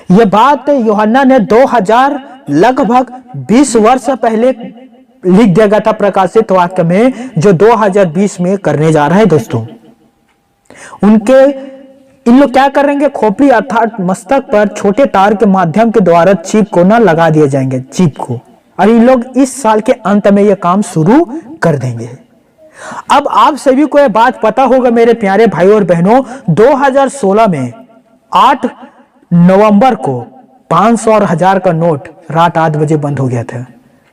ये बात यूहन्ना ने 2000 लगभग 20 वर्ष पहले लिख दिया गया था प्रकाशित वाक्य में, जो 2020 में करने जा रहा है दोस्तों। इन लोग क्या करेंगे, खोपड़ी अर्थात मस्तक पर छोटे तार के माध्यम के द्वारा चिप को ना लगा दिए जाएंगे, चिप को, और इन लोग इस साल के अंत में यह काम शुरू कर देंगे। अब आप सभी को यह बात पता होगा मेरे प्यारे भाइयों और बहनों, 2016 में 8 नवंबर को 500 और 1000 का नोट रात 8 बजे बंद हो गया था।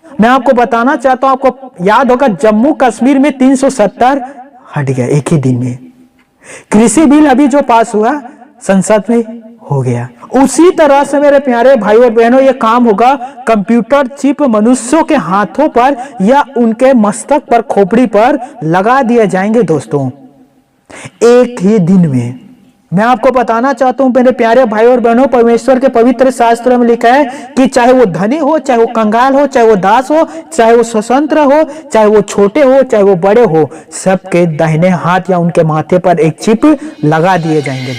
मैं आपको बताना चाहता हूं, आपको याद होगा जम्मू कश्मीर में 370 हट गया एक ही दिन में। कृषि बिल अभी जो पास हुआ संसद में हो गया। उसी तरह से मेरे प्यारे भाइयों और बहनों ये काम होगा, कंप्यूटर चिप मनुष्यों के हाथों पर या उनके मस्तक पर, खोपड़ी पर लगा दिए जाएंगे दोस्तों, एक ही दिन में। मैं आपको बताना चाहता हूं मेरे प्यारे भाइयों और बहनों, परमेश्वर के पवित्र शास्त्र में लिखा है कि चाहे वो धनी हो, चाहे वो कंगाल हो, चाहे वो दास हो, चाहे वो स्वतंत्र हो, चाहे वो छोटे हो, चाहे वो बड़े हो, सबके दाहिने हाथ या उनके माथे पर एक चिप लगा दिए जाएंगे।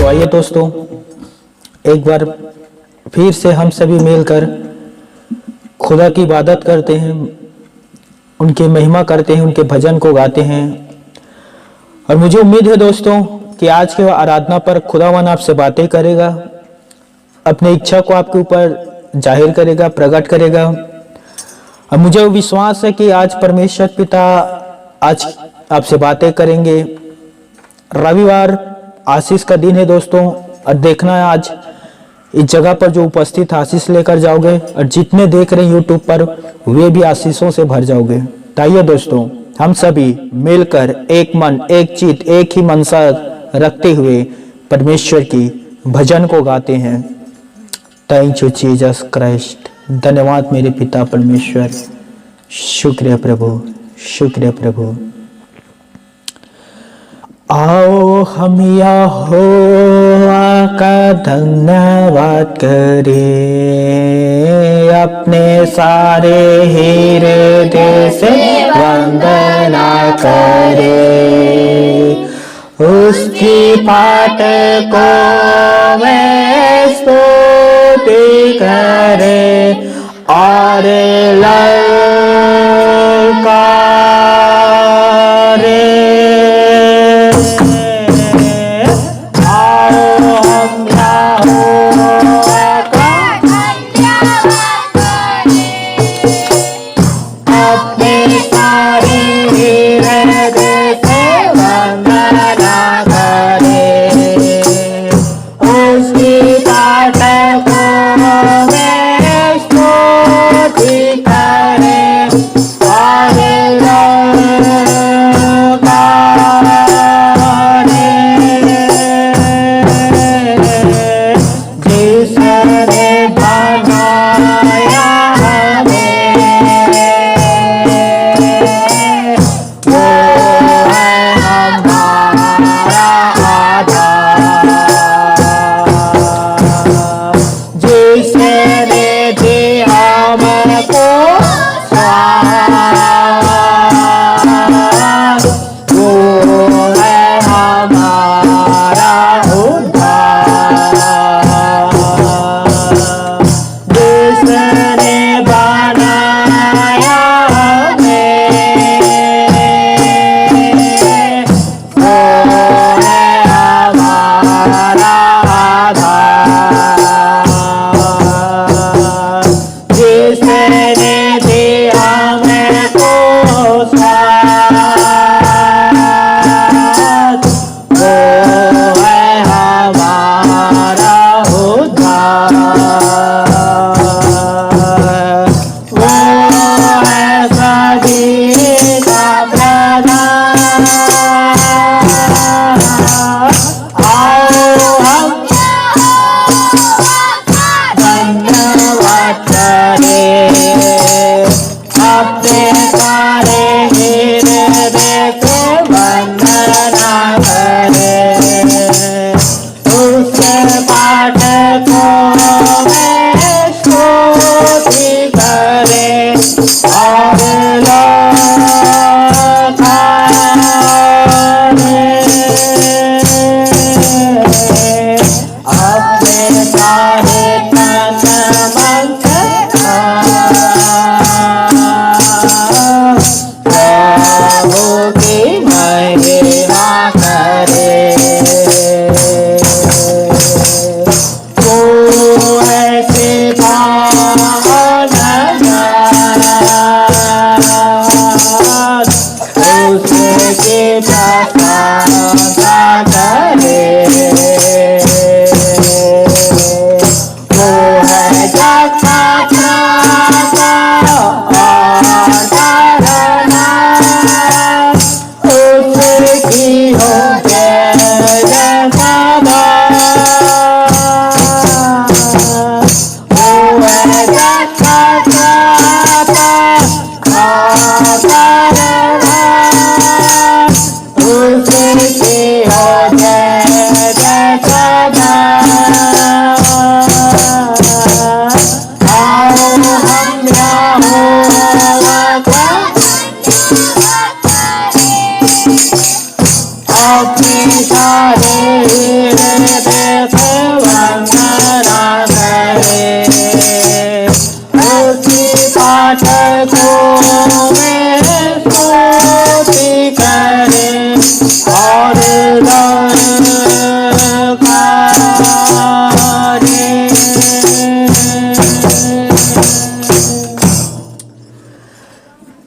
आइए दोस्तों, एक बार फिर से हम सभी मिलकर खुदा की इबादत करते हैं, उनकी महिमा करते हैं, उनके भजन को गाते हैं। और मुझे उम्मीद है दोस्तों कि आज के आराधना पर खुदावन आपसे बातें करेगा, अपनी इच्छा को आपके ऊपर जाहिर करेगा, प्रकट करेगा। और मुझे विश्वास है कि आज परमेश्वर पिता आज आपसे बातें करेंगे। रविवार आशीष का दिन है दोस्तों, और देखना है आज इस जगह पर जो उपस्थित आशीष लेकर जाओगे, और जितने देख रहे हैं यूट्यूब पर वे भी आशीषों से भर जाओगे। ताइए दोस्तों, हम सभी मिलकर एक मन, एक चित, एक ही मनसा रखते हुए परमेश्वर की भजन को गाते हैं। Thank you Jesus Christ. धन्यवाद मेरे पिता परमेश्वर, शुक्रिया प्रभु, शुक्रिया प्रभु। आओ हम यहोवा का धन्यवाद करें, अपने सारे हृदय से वंदना करें, उसकी फाटकों में स्तुति करें और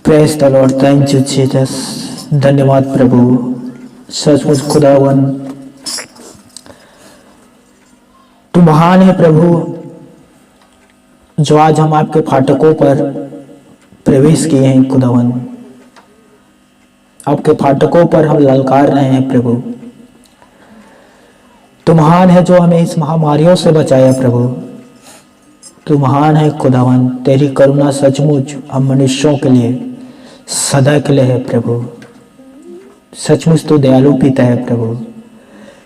praise the Lord, thank you Jesus. धन्यवाद प्रभु, सचमुच खुदावन तू महान है प्रभु, जो आज हम आपके फाटकों पर प्रवेश किए हैं खुदावन। आपके फाटकों पर हम ललकार रहे हैं प्रभु। तू महान है जो हमें इस महामारियों से बचाया प्रभु। तू महान है खुदावन, तेरी करुणा सचमुच हम मनुष्यों के लिए सदा के लिए है प्रभु। सचमुच तू दयालु पिता है प्रभु।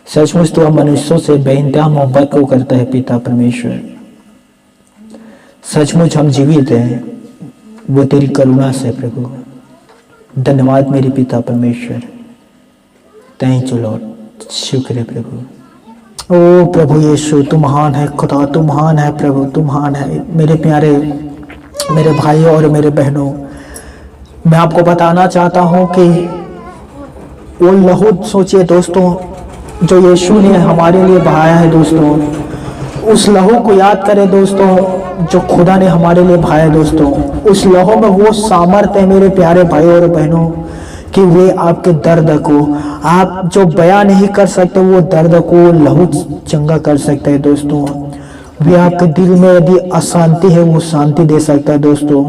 सचमुच तू हम मनुष्यों से बेइंतहा मोहब्बत को करता है पिता परमेश्वर। सचमुच हम जीवित हैं वो तेरी करुणा से प्रभु। धन्यवाद मेरे पिता परमेश्वर, थैंक यू लॉर्ड, शुक्र है प्रभु। ओ प्रभु यीशु, तू महान है खुदा, तू महान है प्रभु, तू महान है। मेरे प्यारे मेरे भाइयों और मेरे बहनों, मैं आपको बताना चाहता हूं कि वो लहू सोचिए दोस्तों जो यीशु ने हमारे लिए बहाया है दोस्तों, उस लहू को याद करें दोस्तों जो खुदा ने हमारे लिए बहाया दोस्तों। उस लहू में वो सामर्थ्य है मेरे प्यारे भाइयों और बहनों कि वे आपके दर्द को, आप जो बयां नहीं कर सकते वो दर्द को लहू चंगा कर सकते हैं दोस्तों। वे आपके दिल में यदि अशांति है वो शांति दे सकता है दोस्तों।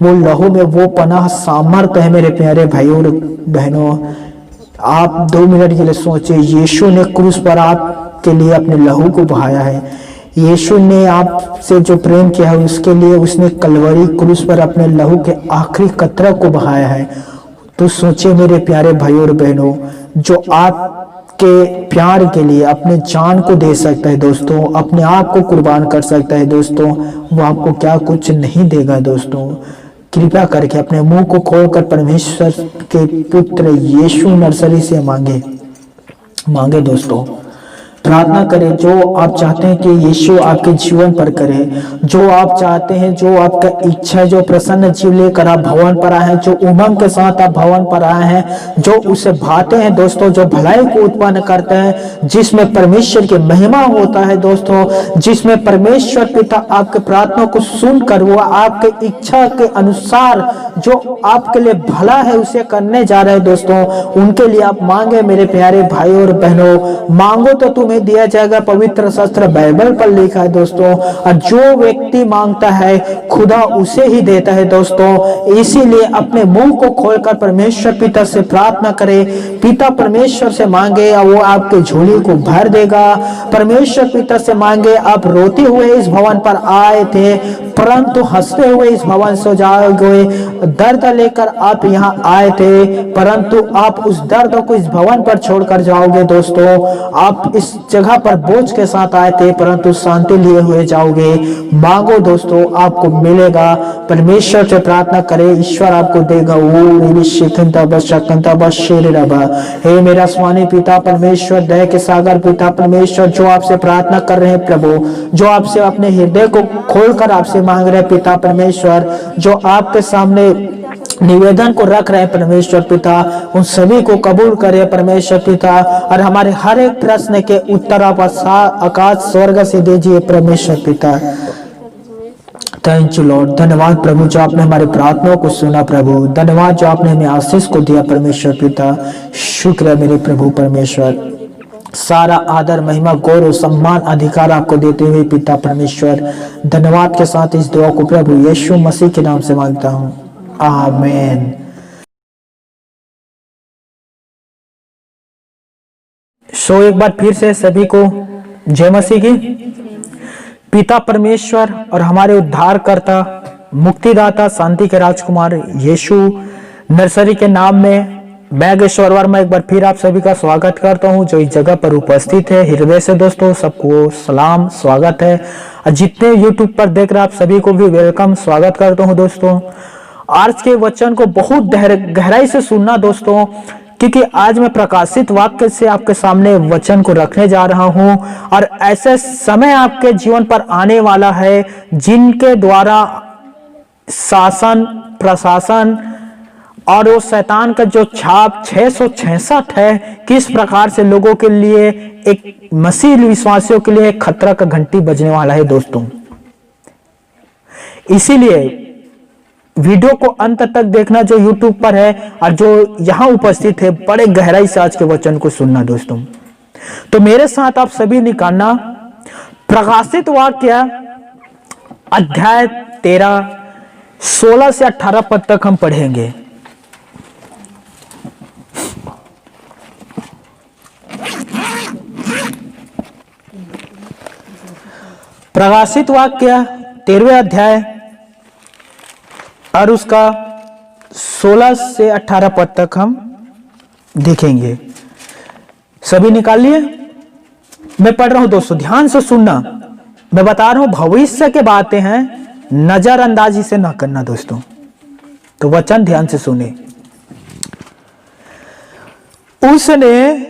वो लहू में वो पनाह सामर्थ्य है मेरे प्यारे भाइयों और बहनों। आप 2 मिनट के लिए सोचिए, यीशु ने क्रूस पर आपके लिए अपने लहू को बहाया है। यीशु ने आपसे जो प्रेम किया है उसके लिए उसने कलवरी क्रूस पर अपने लहू के आखिरी कतरा को बहाया है। तो सोचिए मेरे प्यारे भाइयों और बहनों, जो आपके प्यार के लिए अपने जान को दे सकता है दोस्तों, अपने आप को कुर्बान कर सकता है दोस्तों, वो आपको क्या कुछ नहीं देगा दोस्तों। कृपया करके अपने मुंह को खोलकर परमेश्वर के पुत्र यीशु नर्सरी से मांगे दोस्तों। प्रार्थना करें जो आप चाहते हैं कि यीशु आपके जीवन पर करे, जो आप चाहते हैं, जो आपका इच्छा है, जो प्रसन्न जीव लेकर आप भवन पर आए हैं, जो उमंग के साथ आप भवन पर आए हैं, जो उसे भाते हैं दोस्तों, जो भलाई को उत्पन्न करते हैं, जिसमें परमेश्वर की महिमा होता है दोस्तों, जिसमें परमेश्वर पिता आपके प्रार्थना को सुनकर वो आपके इच्छा के अनुसार जो आपके लिए भला है उसे करने जा रहे हैं दोस्तों, उनके लिए आप मांगे मेरे प्यारे भाई और बहनों। मांगो तो तुम्हें दिया जाएगा, पवित्र शास्त्र बाइबल पर लिखा है दोस्तों। और जो व्यक्ति मांगता है खुदा उसे ही देता है दोस्तों। इसीलिए अपने मुंह को खोलकर परमेश्वर पिता से प्रार्थना करें, पिता परमेश्वर से मांगे और वो आपके झोली को भर देगा। परमेश्वर पिता से मांगे, आप रोते हुए इस भवन पर आए थे परंतु हंसते हुए इस भवन से जाओगे। दर्द लेकर आप यहाँ आए थे परंतु आप उस दर्द को इस भवन पर छोड़कर जाओगे दोस्तों। आप इस जगह पर बोझ के साथ आए थे परंतु शांति लिए हुए जाओगे। मांगो दोस्तों, आपको मिलेगा। परमेश्वर से प्रार्थना करें, ईश्वर आपको देगा। हे मेरा स्वामी पिता परमेश्वर, दया के सागर पिता परमेश्वर, जो आपसे प्रार्थना कर रहे हैं प्रभु, जो आपसे अपने हृदय को खोलकर आपसे मांग रहे हैं पिता परमेश्वर, जो आपके सामने निवेदन को रख रहे हैं परमेश्वर पिता, उन सभी को कबूल करे परमेश्वर पिता। और हमारे हर एक प्रश्न के उत्तर आप आकाश स्वर्ग से दीजिए परमेश्वर पिता। Thank you Lord. धन्यवाद प्रभु जो आपने हमारे प्रार्थनाओं को सुना प्रभु। धन्यवाद जो आपने हमें आशीष को दिया परमेश्वर पिता। शुक्र है मेरे प्रभु परमेश्वर। सारा आदर महिमा गौरव सम्मान अधिकार आपको देते हुए पिता परमेश्वर, धन्यवाद के साथ इस दुआ को प्रभु यीशु मसीह के नाम से मांगता हूँ, आमीन। सो एक बार फिर से सभी को जय मसीह की। पिता परमेश्वर और हमारे उद्धारकर्ता मुक्तिदाता शांति के राजकुमार यीशु नर्सरी के नाम में मैं ईश्वर वर्मा एक बार फिर आप सभी का स्वागत करता हूं जो इस जगह पर उपस्थित है। हृदय से दोस्तों सबको सलाम, स्वागत है। और जितने YouTube पर देख रहे आप सभी को भी वेलकम, स्वागत करता हूं दोस्तों। आज के वचन को बहुत गहराई से सुनना दोस्तों, क्योंकि आज मैं प्रकाशित वाक्य से आपके सामने वचन को रखने जा रहा हूं और ऐसे समय आपके जीवन पर आने वाला है जिनके द्वारा शासन प्रशासन और वो शैतान का जो छाप 666 है किस प्रकार से लोगों के लिए एक मसीह विश्वासियों के लिए एक खतरा का घंटी बजने वाला है दोस्तों। इसीलिए वीडियो को अंत तक देखना जो YouTube पर है और जो यहां उपस्थित है, बड़े गहराई से आज के वचन को सुनना दोस्तों। तो मेरे साथ आप सभी निकालना प्रकाशित वाक्य अध्याय 13 16 से 18 पद तक हम पढ़ेंगे। प्रकाशित वाक्य 13वें अध्याय और उसका 16 से 18 पद तक हम देखेंगे। सभी निकाल लिए? मैं पढ़ रहा हूं दोस्तों, ध्यान से सुनना। मैं बता रहा हूं भविष्य के बातें हैं, नजरअंदाजी से ना करना दोस्तों। तो वचन ध्यान से सुने। उसने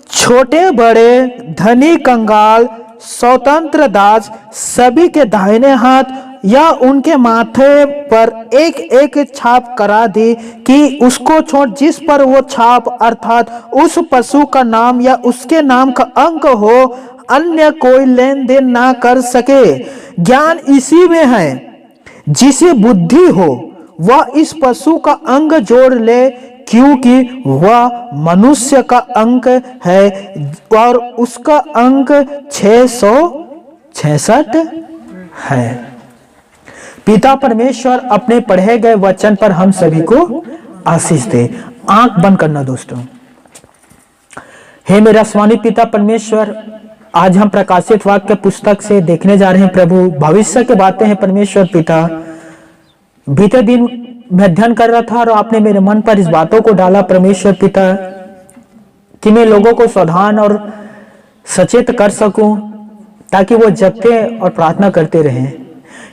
छोटे बड़े धनी कंगाल स्वतंत्र दास सभी के दाहिने हाथ या उनके माथे पर एक एक छाप करा दी कि उसको छोड़ जिस पर वो छाप अर्थात उस पशु का नाम या उसके नाम का अंक हो, अन्य कोई लेन देन ना कर सके। ज्ञान इसी में है, जिसे बुद्धि हो वह इस पशु का अंग जोड़ ले, क्योंकि वह मनुष्य का अंक है और उसका अंक 666 है। पिता परमेश्वर अपने पढ़े गए वचन पर हम सभी को आशीष दे। आंख बंद करना दोस्तों। हे मेरा आसमानी पिता परमेश्वर, आज हम प्रकाशित वाक्य पुस्तक से देखने जा रहे हैं प्रभु, भविष्य के बातें हैं परमेश्वर पिता। बीते दिन मैं अध्ययन कर रहा था और आपने मेरे मन पर इस बातों को डाला परमेश्वर पिता कि मैं लोगों को सावधान और सचेत कर सकूं ताकि वो जगते और प्रार्थना करते रहें।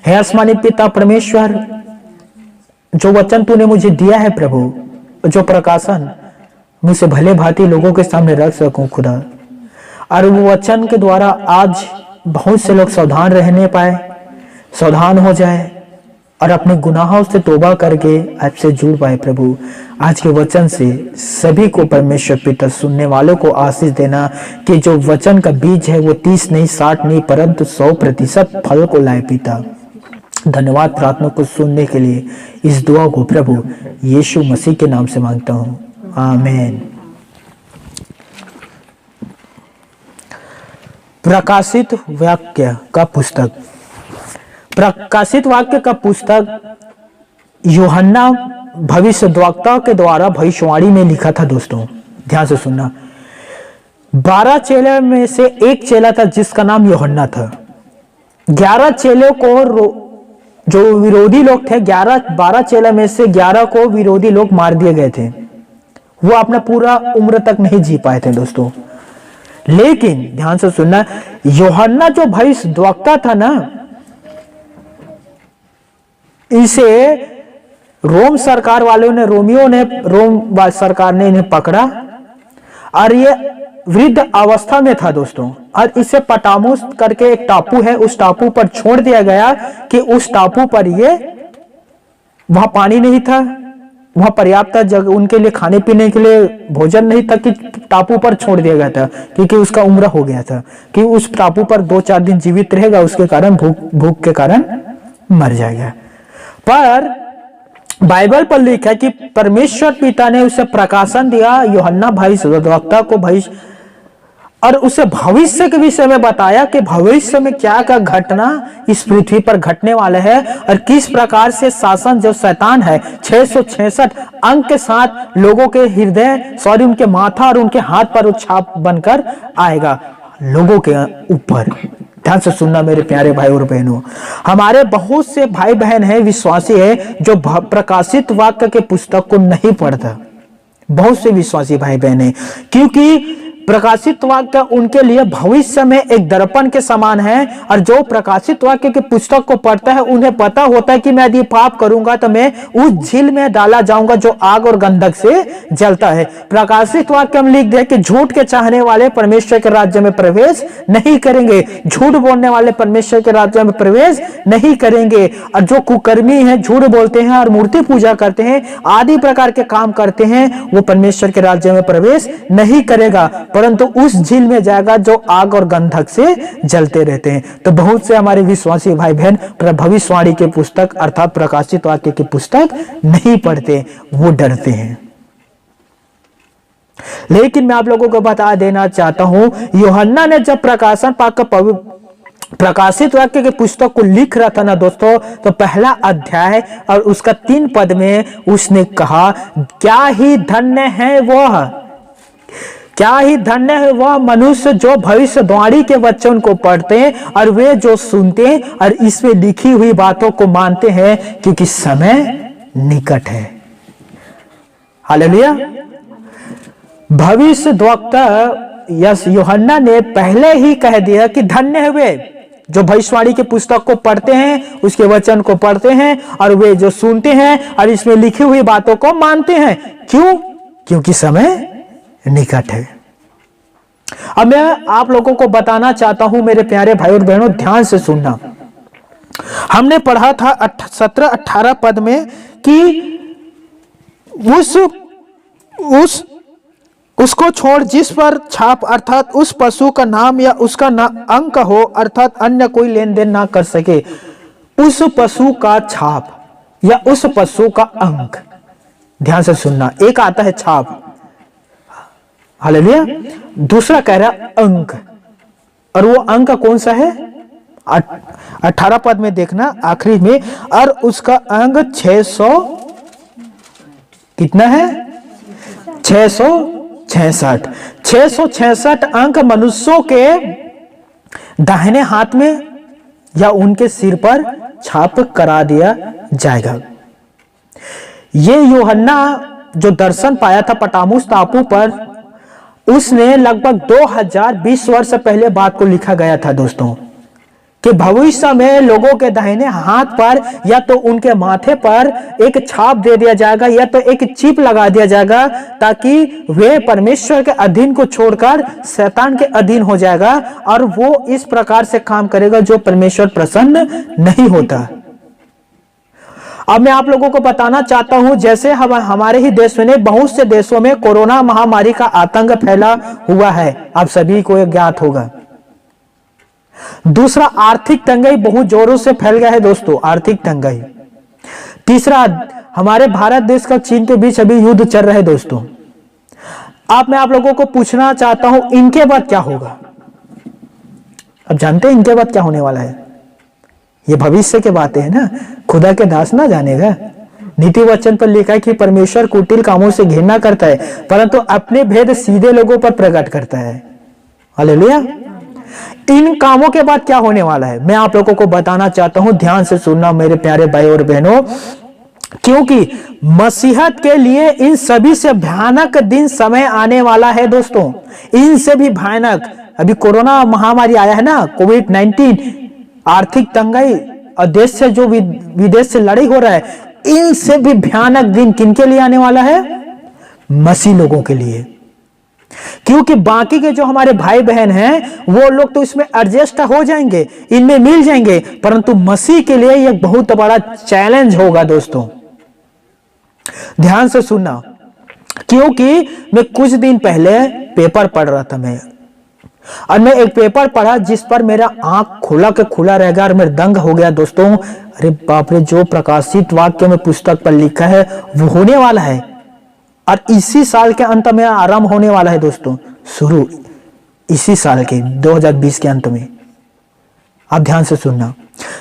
हे आसमानी पिता परमेश्वर, जो वचन तूने मुझे दिया है प्रभु, जो प्रकाशन मुझसे भले भांति लोगों के सामने रख सकूं खुदा, और वो वचन के द्वारा आज बहुत से लोग सावधान रहने पाए, सावधान हो जाए और अपने गुनाहों से तौबा करके आपसे जुड़ पाए प्रभु। आज के वचन से सभी को परमेश्वर पिता सुनने वालों को आशीष देना कि जो वचन का बीज है वो 30 नहीं 60 नहीं परंतु 100% फल को लाए पिता। धन्यवाद प्रार्थना को सुनने के लिए। इस दुआ को प्रभु यीशु मसीह के नाम से मांगता हूं, आमीन। प्रकाशित वाक्य का पुस्तक। प्रकाशित वाक्य का पुस्तक यूहन्ना भविष्यद्वक्ता के द्वारा भविष्यवाणी में लिखा था दोस्तों। ध्यान से सुनना। 12 चेले में से एक चेला था जिसका नाम यूहन्ना था। 11 चेलों को जो विरोधी लोग थे, 12 चेले में से 11 को विरोधी लोग मार दिए गए थे। वो अपना पूरा उम्र तक नहीं जी पाए थे दोस्तों। लेकिन ध्यान से सुनना, यूहन्ना जो भविष्यद्वक्ता था ना, इसे रोम सरकार वालों ने, रोम सरकार ने इन्हें पकड़ा और ये वृद्ध अवस्था में था दोस्तों, और इसे पटामुस करके एक टापू है, उस टापू पर छोड़ दिया गया कि उस टापू पर ये, वहां पानी नहीं था, वहां पर्याप्त जगह उनके लिए खाने पीने के लिए भोजन नहीं था, कि टापू पर छोड़ दिया गया था क्योंकि उसका उम्र हो गया था कि उस टापू पर 2-4 दिन जीवित रहेगा, उसके कारण भूख के कारण मर जाएगा। पर बाइबल पर लिखा है कि परमेश्वर पिता ने उसे प्रकाशन दिया, यूहन्ना भविष्यद्वक्ता को और उसे भविष्य के विषय में बताया कि भविष्य में क्या क्या घटना इस पृथ्वी पर घटने वाला है और किस प्रकार से शासन जो शैतान है 666 अंक के साथ लोगों के हृदय उनके माथा और उनके हाथ पर छाप बनकर आएगा लोगों के ऊपर। ध्यान से सुनना मेरे प्यारे भाई और बहनों, हमारे बहुत से भाई बहन हैं, विश्वासी है, जो प्रकाशित वाक्य के पुस्तक को नहीं पढ़ता। बहुत से विश्वासी भाई बहन हैं, क्योंकि प्रकाशित वाक्य उनके लिए भविष्य में एक दर्पण के समान है, और जो प्रकाशित वाक्य की पुस्तक को पढ़ता है उन्हें पता होता है कि मैं यदि पाप करूंगा तो मैं उस झील में डाला जाऊंगा जो आग और गंधक से जलता है। प्रकाशित वाक्य में लिख दे कि झूठ के चाहने वाले परमेश्वर के राज्य में प्रवेश नहीं करेंगे, झूठ बोलने वाले परमेश्वर के राज्य में प्रवेश नहीं करेंगे, और जो कुकर्मी है, झूठ बोलते हैं और मूर्ति पूजा करते हैं, आदि प्रकार के काम करते हैं, वो परमेश्वर के राज्य में प्रवेश नहीं करेगा, परंतु उस झील में जाएगा जो आग और गंधक से जलते रहते हैं। तो बहुत से हमारे विश्वासी भाई बहन भविष्यवाणी की पुस्तक अर्थात प्रकाशित वाक्य की पुस्तक नहीं पढ़ते, वो डरते हैं। लेकिन मैं आप लोगों को बता देना चाहता हूं, यूहन्ना ने जब प्रकाशन पाकर प्रकाशित वाक्य की पुस्तक को लिख रहा था ना दोस्तों, तो पहला अध्याय और उसका 3 पद में उसने कहा, क्या ही धन्य है वह मनुष्य जो भविष्यवाणी के वचन को पढ़ते हैं और वे जो सुनते हैं और इसमें लिखी हुई बातों को मानते हैं, क्योंकि समय निकट है। हालेलुया। भविष्यद्वक्ता यूहन्ना ने पहले ही कह दिया कि धन्य है वे जो भविष्यवाणी की पुस्तक को पढ़ते हैं, उसके वचन को पढ़ते हैं, और वे जो सुनते हैं और इसमें लिखी हुई बातों को मानते हैं। क्यों? क्योंकि समय निकट है। अब मैं आप लोगों को बताना चाहता हूं मेरे प्यारे भाई और बहनों, ध्यान से सुनना। हमने पढ़ा था 17-18 पद में कि उसको छोड़ जिस पर छाप अर्थात उस पशु का नाम या उसका अंक हो, अर्थात अन्य कोई लेन देन ना कर सके। उस पशु का छाप या उस पशु का अंक, ध्यान से सुनना। एक आता है छाप, हालेलुया, दूसरा कह रहा अंक, और वो अंक कौन सा है? 18 पद में देखना आखिरी में, और उसका अंक 600 कितना है? 666 अंक मनुष्यों के दाहिने हाथ में या उनके सिर पर छाप करा दिया जाएगा। ये यूहन्ना जो दर्शन पाया था पटामुस टापू पर, उसने लगभग 2020 वर्ष पहले बात को लिखा गया था दोस्तों, कि भविष्य में लोगों के दाहिने हाथ पर या तो उनके माथे पर एक छाप दे दिया जाएगा या तो एक चिप लगा दिया जाएगा, ताकि वे परमेश्वर के अधीन को छोड़कर शैतान के अधीन हो जाएगा, और वो इस प्रकार से काम करेगा जो परमेश्वर प्रसन्न नहीं होता। अब मैं आप लोगों को बताना चाहता हूं, जैसे हमारे ही देश में बहुत से देशों में कोरोना महामारी का आतंक फैला हुआ है, आप सभी को ज्ञात होगा। दूसरा, आर्थिक तंगाई बहुत जोरों से फैल गया है दोस्तों, आर्थिक तंगाई। तीसरा, हमारे भारत देश का चीन के बीच अभी युद्ध चल रहा है दोस्तों। अब मैं आप लोगों को पूछना चाहता हूं, इनके बाद क्या होगा? अब जानते हैं इनके बाद क्या होने वाला है? ये भविष्य की बातें है ना, खुदा के दास ना जानेगा। नीति वचन पर लिखा है कि परमेश्वर कुटिल कामों से घृणा करता है, परंतु अपने भेद सीधे लोगों पर प्रकट करता है। हालेलुया। इन कामों के बाद क्या होने वाला है मैं आप लोगों को बताना चाहता हूं, ध्यान से सुनना मेरे प्यारे भाई और बहनों, क्योंकि मसीहत के लिए इन सभी से भयानक दिन समय आने वाला है दोस्तों। इनसे भी भयानक, अभी कोरोना महामारी आया है ना, कोविड-19, आर्थिक तंगाई और देश से जो विदेश से लड़ाई हो रहा है, इनसे भी भयानक दिन किनके लिए आने वाला है? मसीह लोगों के लिए। क्योंकि बाकी के जो हमारे भाई बहन हैं वो लोग तो इसमें एडजस्ट हो जाएंगे, इनमें मिल जाएंगे, परंतु मसीह के लिए यह बहुत बड़ा चैलेंज होगा दोस्तों। ध्यान से सुनना, क्योंकि मैं कुछ दिन पहले पेपर पढ़ रहा था और मैं एक पेपर पढ़ा जिस पर मेरा आंख खुला के खुला रह गया और मैं दंग हो गया दोस्तों। अरे बाप रे, जो प्रकाशित वाक्य में पुस्तक पर लिखा है वो होने वाला है, और इसी साल के अंत में आरंभ होने वाला है दोस्तों, शुरू इसी साल के 2020 के अंत में। आप ध्यान से सुनना,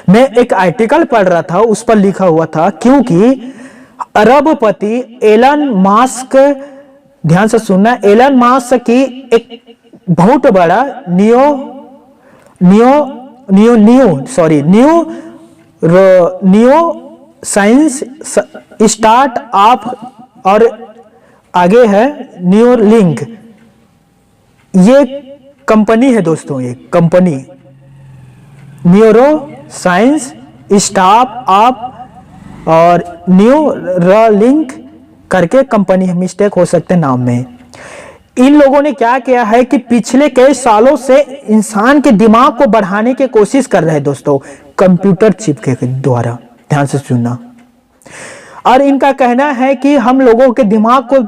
मैं एक आर्टिकल पढ़ रहा था, उस पर लिखा हुआ था, क्योंकि अरबपति एलन मास्क, ध्यान से सुनना, एलन मास्क की एक बहुत बड़ा न्यू साइंस स्टार्टअप और आगे है न्यू लिंक, ये कंपनी है दोस्तों, एक company neuro science staff up और न्यूरालिंक करके कंपनी है, मिस्टेक हो सकते नाम में। इन लोगों ने क्या किया है कि पिछले कई सालों से इंसान के दिमाग को बढ़ाने की कोशिश कर रहे हैं दोस्तों, कंप्यूटर चिप के द्वारा। ध्यान से सुनना। और इनका कहना है कि हम लोगों के दिमाग को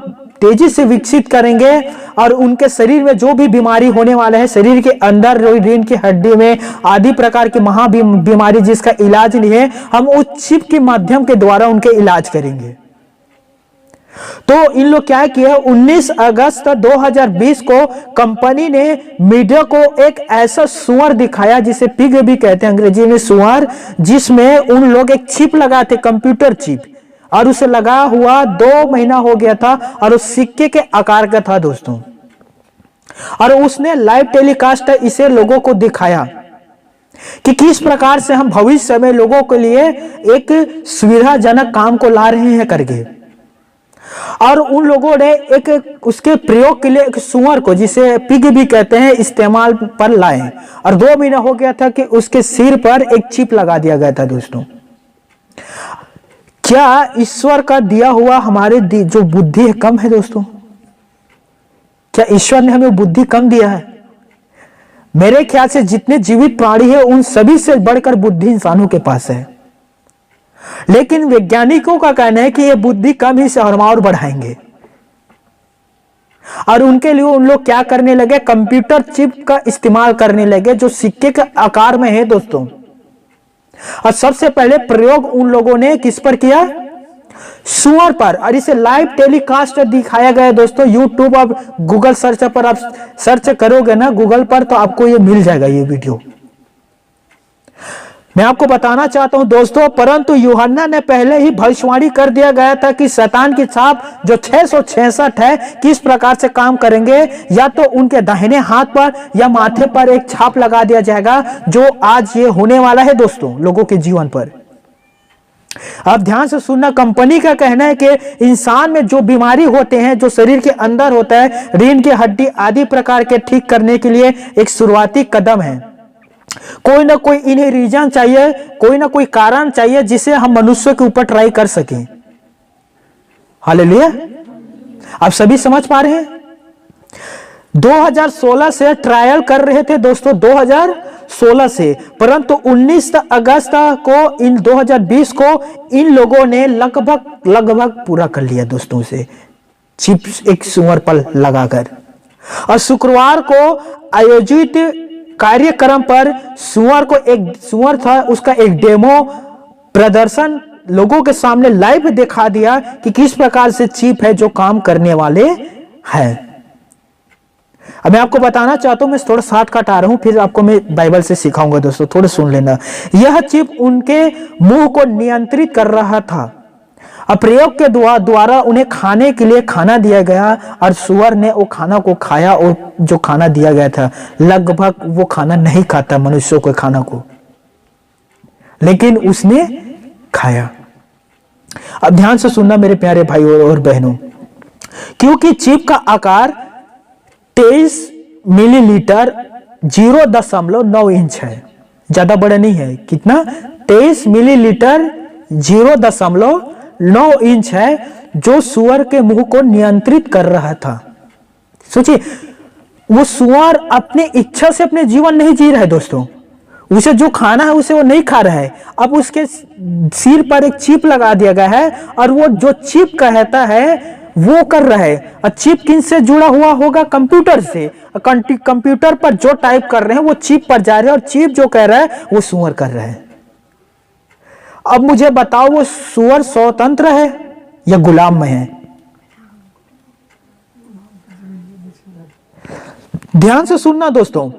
तेजी से विकसित करेंगे और उनके शरीर में जो भी बीमारी होने वाला है, शरीर के अंदर रीढ़ की हड्डी में आदि प्रकार की महा बीमारी जिसका इलाज नहीं है, हम उस चिप के माध्यम के द्वारा उनके इलाज करेंगे। तो इन लोग क्या किया, 19 अगस्त 2020 को कंपनी ने मीडिया को एक ऐसा सुअर दिखाया जिसे पिग भी कहते हैं अंग्रेजी में, सुअर, जिसमें उन लोग एक चिप लगाते, कंप्यूटर चिप, और उसे लगा हुआ 2 महीना हो गया था और उस सिक्के के आकार का था दोस्तों। और उसने लाइव टेलीकास्ट इसे लोगों को दिखाया कि किस प्रकार से हम भविष्य में लोगों के लिए एक सुविधाजनक काम को ला रहे हैं करके। और उन लोगों ने एक उसके प्रयोग के लिए एक सुअर को, जिसे पिग भी कहते हैं, इस्तेमाल पर लाए और 2 महीना हो गया था कि उसके सिर पर एक चिप लगा दिया गया था दोस्तों। क्या ईश्वर का दिया हुआ हमारे जो बुद्धि है कम है दोस्तों? क्या ईश्वर ने हमें बुद्धि कम दिया है? मेरे ख्याल से जितने जीवित प्राणी है उन सभी से बढ़कर बुद्धि इंसानों के पास है। लेकिन वैज्ञानिकों का कहना है कि ये बुद्धि कम ही से और बढ़ाएंगे। और उनके लिए उन लोग क्या करने लगे, कंप्यूटर चिप का इस्तेमाल करने लगे जो सिक्के के आकार में है दोस्तों। और सबसे पहले प्रयोग उन लोगों ने किस पर किया, सुअर पर, और इसे लाइव टेलीकास्ट दिखाया गया दोस्तों। यूट्यूब और गूगल सर्च पर आप सर्च करोगे ना गूगल पर, तो आपको ये मिल जाएगा ये वीडियो। मैं आपको बताना चाहता हूं दोस्तों, परंतु यूहन्ना ने पहले ही भविष्यवाणी कर दिया गया था कि शैतान की छाप जो 666 है किस प्रकार से काम करेंगे। या तो उनके दाहिने हाथ पर या माथे पर एक छाप लगा दिया जाएगा, जो आज ये होने वाला है दोस्तों लोगों के जीवन पर। अब ध्यान से सुनना, कंपनी का कहना है कि इंसान में जो बीमारी होते हैं, जो शरीर के अंदर होता है, रीढ़ की हड्डी आदि प्रकार के ठीक करने के लिए एक शुरुआती कदम है। कोई ना कोई इन्हें रीजन चाहिए, कोई ना कोई कारण चाहिए जिसे हम मनुष्य के ऊपर ट्राई कर सकें। हालेलुया, आप सभी समझ पा रहे हैं? 2016 से ट्रायल कर रहे थे दोस्तों, 2016 से, परंतु 19 अगस्त को इन 2020 को इन लोगों ने लगभग पूरा कर लिया दोस्तों से, चिप्स एक सुअर पर लगाकर। और शुक्रवार को आयोजित कार्यक्रम पर सुअर था, उसका एक डेमो प्रदर्शन लोगों के सामने लाइव दिखा दिया कि किस प्रकार से चिप है जो काम करने वाले हैं। अब मैं आपको बताना चाहता हूं, मैं थोड़ा शॉर्टकट आ रहा हूं, फिर आपको मैं बाइबल से सिखाऊंगा दोस्तों, थोड़ा सुन लेना। यह चिप उनके मुंह को नियंत्रित कर रहा था। प्रयोग के द्वारा उन्हें खाने के लिए खाना दिया गया और सुअर ने वो खाना को खाया, और जो खाना दिया गया था लगभग वो खाना नहीं खाता मनुष्यों को खाना को, लेकिन उसने खाया। अब ध्यान से सुनना मेरे प्यारे भाइयों और बहनों, क्योंकि चिप का आकार 23 मिलीलीटर 0.9 इंच है, ज्यादा बड़ा नहीं है। कितना? 23 मिलीलीटर 0.9 इंच है, जो सुअर के मुंह को नियंत्रित कर रहा था। सोचिए, वो सुअर अपनी इच्छा से अपने जीवन नहीं जी रहा है दोस्तों, उसे जो खाना है उसे वो नहीं खा रहा है। अब उसके सिर पर एक चिप लगा दिया गया है और वो जो चिप कहता है वो कर रहा है। और चिप किन से जुड़ा हुआ होगा? कंप्यूटर से। कंप्यूटर पर जो टाइप कर रहे हैं वो चिप पर जा रहे हैं, और चिप जो कह रहा है वो सुअर कर रहा है। अब मुझे बताओ, वो सुअर स्वतंत्र है या गुलाम में है? ध्यान से सुनना दोस्तों,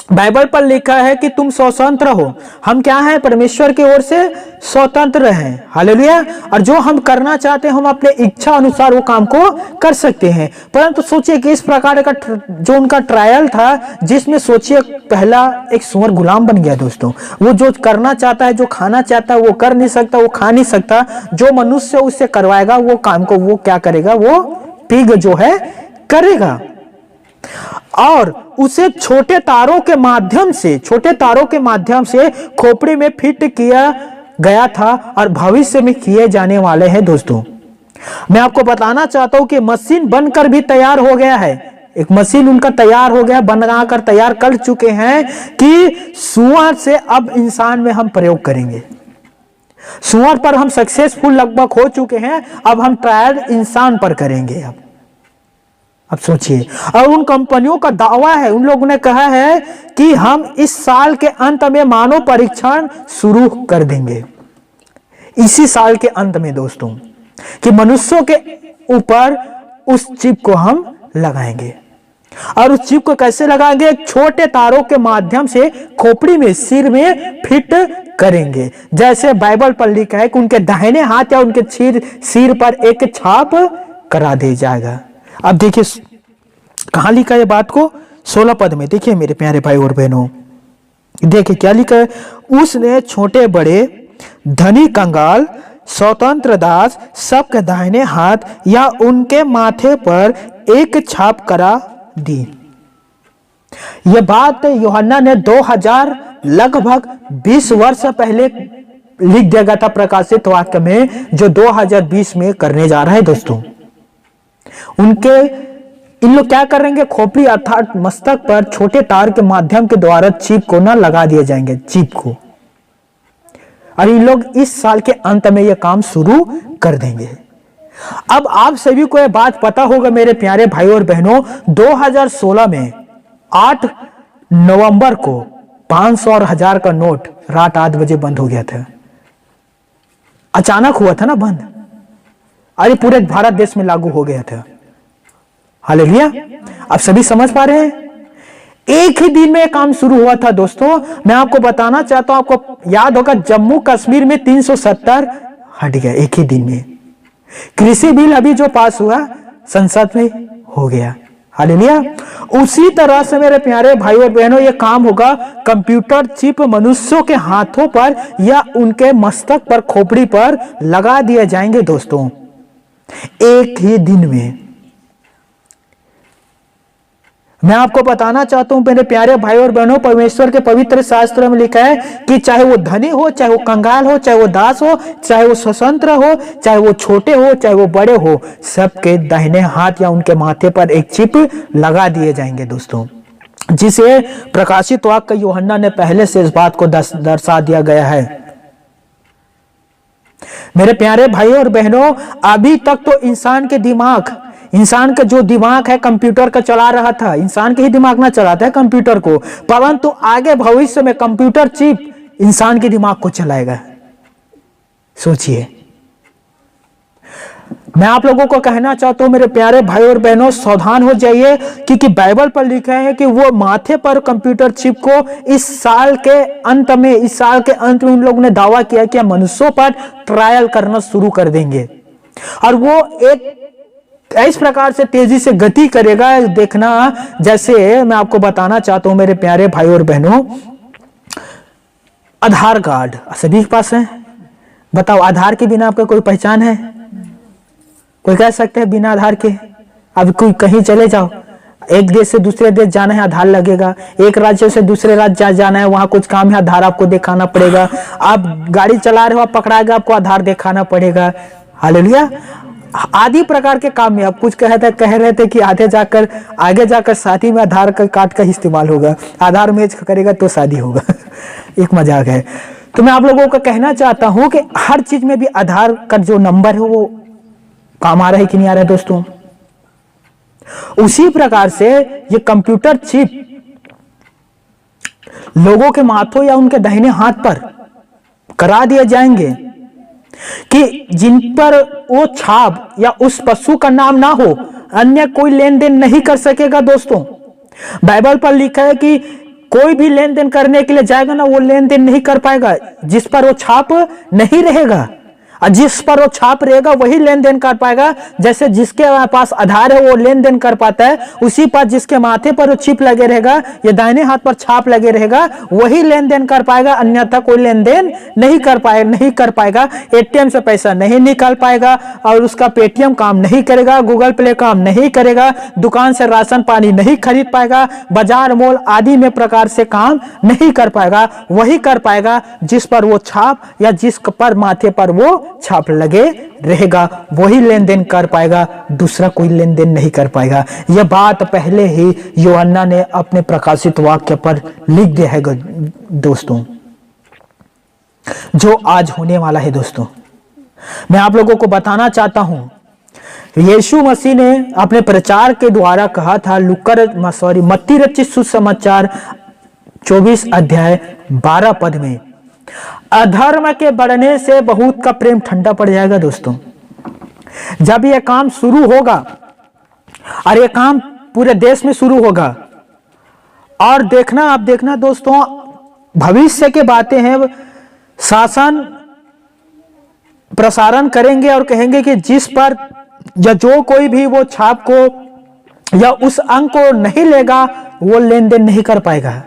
बाइबल पर लिखा है कि तुम स्वतंत्र हो। हम क्या हैं? परमेश्वर की ओर से स्वतंत्र हैं। हालेलुया। और जो हम करना चाहते हैं हम अपने इच्छा अनुसार वो काम को कर सकते हैं। परंतु सोचिए कि इस प्रकार का जो उनका ट्रायल था, जिसमें सोचिए पहला एक सुअर गुलाम बन गया दोस्तों। वो जो करना चाहता है, जो खाना चाहता है वो कर नहीं सकता, वो खा नहीं सकता। जो मनुष्य उससे करवाएगा वो काम को वो क्या करेगा? वो पिग जो है करेगा। और उसे छोटे तारों के माध्यम से खोपड़ी में फिट किया गया था और भविष्य में किए जाने वाले हैं। दोस्तों, मैं आपको बताना चाहता हूं कि मशीन बनकर भी तैयार हो गया है। एक मशीन उनका तैयार हो गया, बनाकर तैयार कर चुके हैं कि सुअर से अब इंसान में हम प्रयोग करेंगे। सुअर पर हम सक्सेसफुल लगभग हो चुके हैं, अब हम ट्रायल इंसान पर करेंगे। अब सोचिए, और उन कंपनियों का दावा है, उन लोगों ने कहा है कि हम इस साल के अंत में मानव परीक्षण शुरू कर देंगे। इसी साल के अंत में दोस्तों, कि मनुष्यों के ऊपर उस चिप को हम लगाएंगे। और उस चिप को कैसे लगाएंगे? एक छोटे तारों के माध्यम से खोपड़ी में, सिर में फिट करेंगे। जैसे बाइबल पर लिखा है कि उनके दाहिने हाथ या उनके सिर पर एक छाप करा दिया जाएगा। अब देखिए कहां लिखा है बात को, 16 पद में। देखिए मेरे प्यारे भाई और बहनों, देखिए क्या लिखा है। उसने छोटे बड़े, धनी कंगाल, स्वतंत्र दास सबके दाहिने हाथ या उनके माथे पर एक छाप करा दी। यह बात यूहन्ना ने 2000 लगभग 20 वर्ष पहले लिख दिया गया था प्रकाशित वाक्य में, जो 2020 में करने जा रहा है। दोस्तों, इन लोग क्या करेंगे? खोपड़ी अर्थात मस्तक पर छोटे तार के माध्यम के द्वारा चिप को ना लगा दिए जाएंगे, चिप को। और इन लोग इस साल के अंत में यह काम शुरू कर देंगे। अब आप सभी को यह बात पता होगा मेरे प्यारे भाई और बहनों, 2016 में 8 नवंबर को 500 और 1000 का नोट रात 8 बजे बंद हो गया था। अचानक हुआ था ना बंद, अरे पूरे भारत देश में लागू हो गया था। हालेलुया! आप सभी समझ पा रहे हैं? एक ही दिन में काम शुरू हुआ था। दोस्तों, मैं आपको बताना चाहता हूं, आपको याद होगा जम्मू कश्मीर में 370 हट गया एक ही दिन में। कृषि बिल अभी जो पास हुआ संसद में हो गया। हालेलुया! उसी तरह से मेरे प्यारे भाई और बहनों, यह काम होगा। कंप्यूटर चिप मनुष्यों के हाथों पर या उनके मस्तक पर, खोपड़ी पर लगा दिए जाएंगे। दोस्तों, एक ही दिन में। मैं आपको बताना चाहता हूं मेरे प्यारे भाई और बहनों, परमेश्वर के पवित्र शास्त्र में लिखा है कि चाहे वो धनी हो, चाहे वो कंगाल हो, चाहे वो दास हो, चाहे वो स्वतंत्र हो, चाहे वो छोटे हो, चाहे वो बड़े हो, सबके दाहिने हाथ या उनके माथे पर एक चिप लगा दिए जाएंगे। दोस्तों, जिसे प्रकाशित वाक्य यूहन्ना ने पहले से इस बात को दर्शा दिया गया है। मेरे प्यारे भाई और बहनों, अभी तक तो इंसान का जो दिमाग है कंप्यूटर का चला रहा था। इंसान के ही दिमाग ना चलाता है कंप्यूटर को, परंतु आगे भविष्य में कंप्यूटर चिप इंसान के दिमाग को चलाएगा। सोचिए, मैं आप लोगों को कहना चाहता हूं मेरे प्यारे भाई और बहनों, सावधान हो जाइए, क्योंकि बाइबल पर लिखा है कि वो माथे पर कंप्यूटर चिप को इस साल के अंत में उन लोगों ने दावा किया कि मनुष्यों पर ट्रायल करना शुरू कर देंगे। और वो एक इस प्रकार से तेजी से गति करेगा, देखना। जैसे मैं आपको बताना चाहता हूं मेरे प्यारे भाई और बहनों, आधार कार्ड सभी के पास है। बताओ, आधार के बिना आपका कोई पहचान है? कोई कह सकते हैं बिना आधार के? अब कोई कहीं चले जाओ, एक देश से दूसरे देश जाना है, आधार लगेगा। एक राज्य से दूसरे राज्य जाना है, वहां कुछ काम है, आधार आपको दिखाना पड़ेगा। आप गाड़ी चला रहे हो, आप पकड़ा गया, आपको आधार दिखाना पड़ेगा। हालेलुया! आदि प्रकार के काम में आप कुछ कह रहे थे कि आगे जाकर शादी में आधार कार्ड का इस्तेमाल होगा, आधार मैच करेगा तो शादी होगा। एक मजाक है। तो मैं आप लोगों को कहना चाहता हूं कि हर चीज में भी आधार का जो नंबर है वो काम आ रहा है कि नहीं आ रहा है। दोस्तों, उसी प्रकार से ये कंप्यूटर चिप लोगों के माथों या उनके दाहिने हाथ पर करा दिए जाएंगे कि जिन पर वो छाप या उस पशु का नाम ना हो, अन्य कोई लेन देन नहीं कर सकेगा। दोस्तों, बाइबल पर लिखा है कि कोई भी लेन देन करने के लिए जाएगा ना, वो लेन देन नहीं कर पाएगा जिस पर वो छाप नहीं रहेगा। और जिस पर वो छाप रहेगा वही लेन देन कर पाएगा। जैसे जिसके पास आधार है वो लेन देन कर पाता है, उसी पर जिसके माथे पर वो चिप लगे रहेगा या दाहिने हाथ पर छाप लगे रहेगा वही लेन देन कर पाएगा, अन्यथा कोई लेन देन नहीं कर पाएगा। एटीएम से पैसा नहीं निकाल पाएगा और उसका पेटीएम काम नहीं करेगा, गूगल पे काम नहीं करेगा, दुकान से राशन पानी नहीं खरीद पाएगा, बाजार मॉल आदि में प्रकार से काम नहीं कर पाएगा। वही कर पाएगा जिस पर वो छाप या जिस पर माथे पर वो छाप लगे रहेगा, वही लेन देन कर पाएगा, दूसरा कोई लेन देन नहीं कर पाएगा। यह बात पहले ही यूहन्ना ने अपने प्रकाशित वाक्य पर लिख दिया है दोस्तों, जो आज होने वाला है। दोस्तों मैं आप लोगों को बताना चाहता हूं, यीशु मसीह ने अपने प्रचार के द्वारा कहा था मत्ती रचित सुसमाचार 24 अध्याय 12 पद में, अधर्म के बढ़ने से बहुत का प्रेम ठंडा पड़ जाएगा। दोस्तों जब यह काम शुरू होगा और यह काम पूरे देश में शुरू होगा, और देखना आप देखना दोस्तों, भविष्य के बातें हैं, शासन प्रसारण करेंगे और कहेंगे कि जिस पर या जो कोई भी वो छाप को या उस अंक को नहीं लेगा वो लेन देन नहीं कर पाएगा।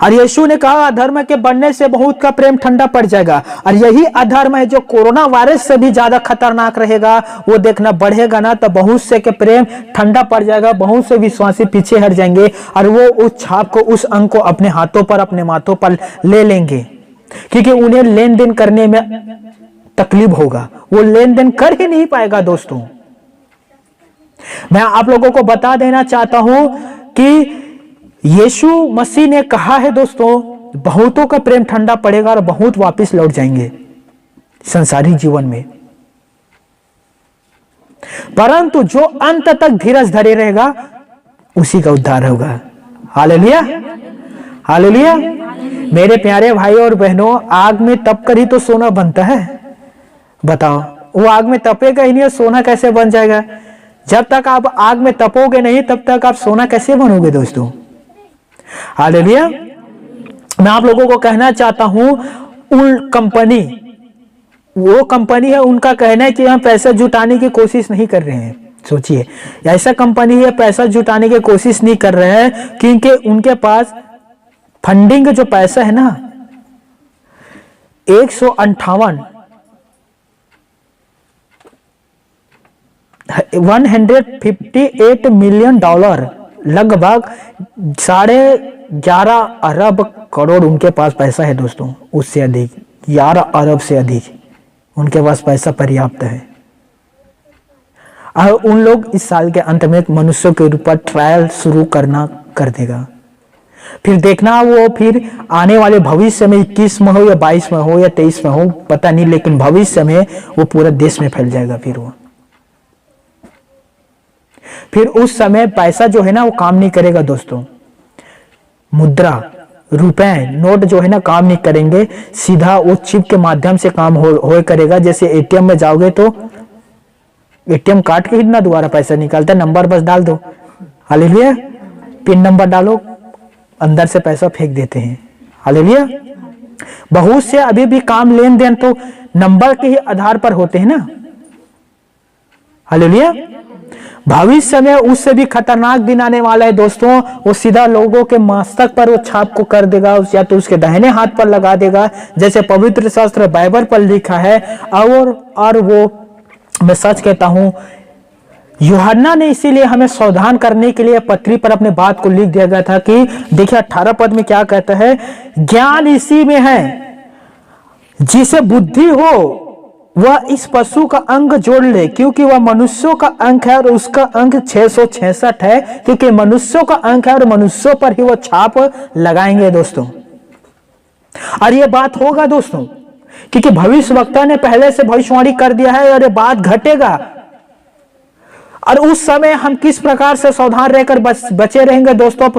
और यीशु ने कहा अधर्म के बढ़ने से बहुत का प्रेम ठंडा पड़ जाएगा, और यही अधर्म है जो कोरोना वायरस से भी ज्यादा खतरनाक रहेगा। वो देखना बढ़ेगा ना तो बहुत से के प्रेम ठंडा पड़ जाएगा, बहुत से विश्वासी पीछे हट जाएंगे और वो उस छाप को, उस अंक को अपने हाथों पर, अपने माथों पर ले लेंगे, क्योंकि उन्हें लेन देन करने में तकलीफ होगा, वो लेन देन कर ही नहीं पाएगा। दोस्तों मैं आप लोगों को बता देना चाहता हूं कि यीशु मसीह ने कहा है दोस्तों, बहुतों का प्रेम ठंडा पड़ेगा और बहुत वापस लौट जाएंगे संसारिक जीवन में, परंतु जो अंत तक धीरज धरे रहेगा उसी का उद्धार होगा। Hallelujah, hallelujah. मेरे प्यारे भाई और बहनों, आग में तप कर ही तो सोना बनता है। बताओ, वो आग में तपेगा ही नहीं, सोना कैसे बन जाएगा? जब तक आप आग में तपोगे नहीं तब तक आप सोना कैसे बनोगे दोस्तों? हालेलुया। मैं आप लोगों को कहना चाहता हूं, उन कंपनी, वो कंपनी है, उनका कहना है कि हम पैसा जुटाने की कोशिश नहीं कर रहे हैं। सोचिए, ऐसा कंपनी है पैसा जुटाने की कोशिश नहीं कर रहे हैं क्योंकि उनके पास फंडिंग जो पैसा है ना, 158 मिलियन डॉलर, लगभग 11.5 अरब करोड़ उनके पास पैसा है दोस्तों। उससे अधिक, 11 अरब से अधिक उनके पास पैसा पर्याप्त है। और उन लोग इस साल के अंत में मनुष्यों के ऊपर ट्रायल शुरू कर देगा। फिर देखना, वो फिर आने वाले भविष्य में 21 में हो या 22 में हो या 23 में हो पता नहीं, लेकिन भविष्य में वो पूरे देश में फैल जाएगा। फिर उस समय पैसा जो है ना वो काम नहीं करेगा दोस्तों। मुद्रा, रुपए, नोट जो है ना काम नहीं करेंगे, सीधा वो चिप के माध्यम से काम हो करेगा। जैसे एटीएम में जाओगे तो एटीएम कार्ड के ही ना दोबारा पैसा निकालता, नंबर बस डाल दो, हालेलुया, पिन नंबर डालो, अंदर से पैसा फेंक देते हैं। हालेलुया। बहुत से अभी भी काम लेन देन तो नंबर के ही आधार पर होते हैं ना। हालेलुया। भविष्य में उससे भी खतरनाक दिन आने वाला है दोस्तों। वो सीधा लोगों के मस्तक पर वो छाप को कर देगा, या तो उसके दाहिने हाथ पर लगा देगा, जैसे पवित्र शास्त्र बाइबल पर लिखा है। और वो मैं सच कहता हूं, यूहन्ना ने इसीलिए हमें सावधान करने के लिए पत्री पर अपने बात को लिख दिया गया था कि देखिए 18 पद में क्या कहता है, ज्ञान इसी में है, जिसे बुद्धि हो वह इस पशु का अंग जोड़ ले, क्योंकि वह मनुष्यों का अंक है और उसका अंक 666 है, क्योंकि मनुष्यों का अंक है और मनुष्यों पर ही वह छाप लगाएंगे दोस्तों। और यह बात होगा दोस्तों, क्योंकि भविष्यवक्ता ने पहले से भविष्यवाणी कर दिया है और यह बात घटेगा। और उस समय हम किस प्रकार से सावधान रहकर बचे रहेंगे दोस्तों,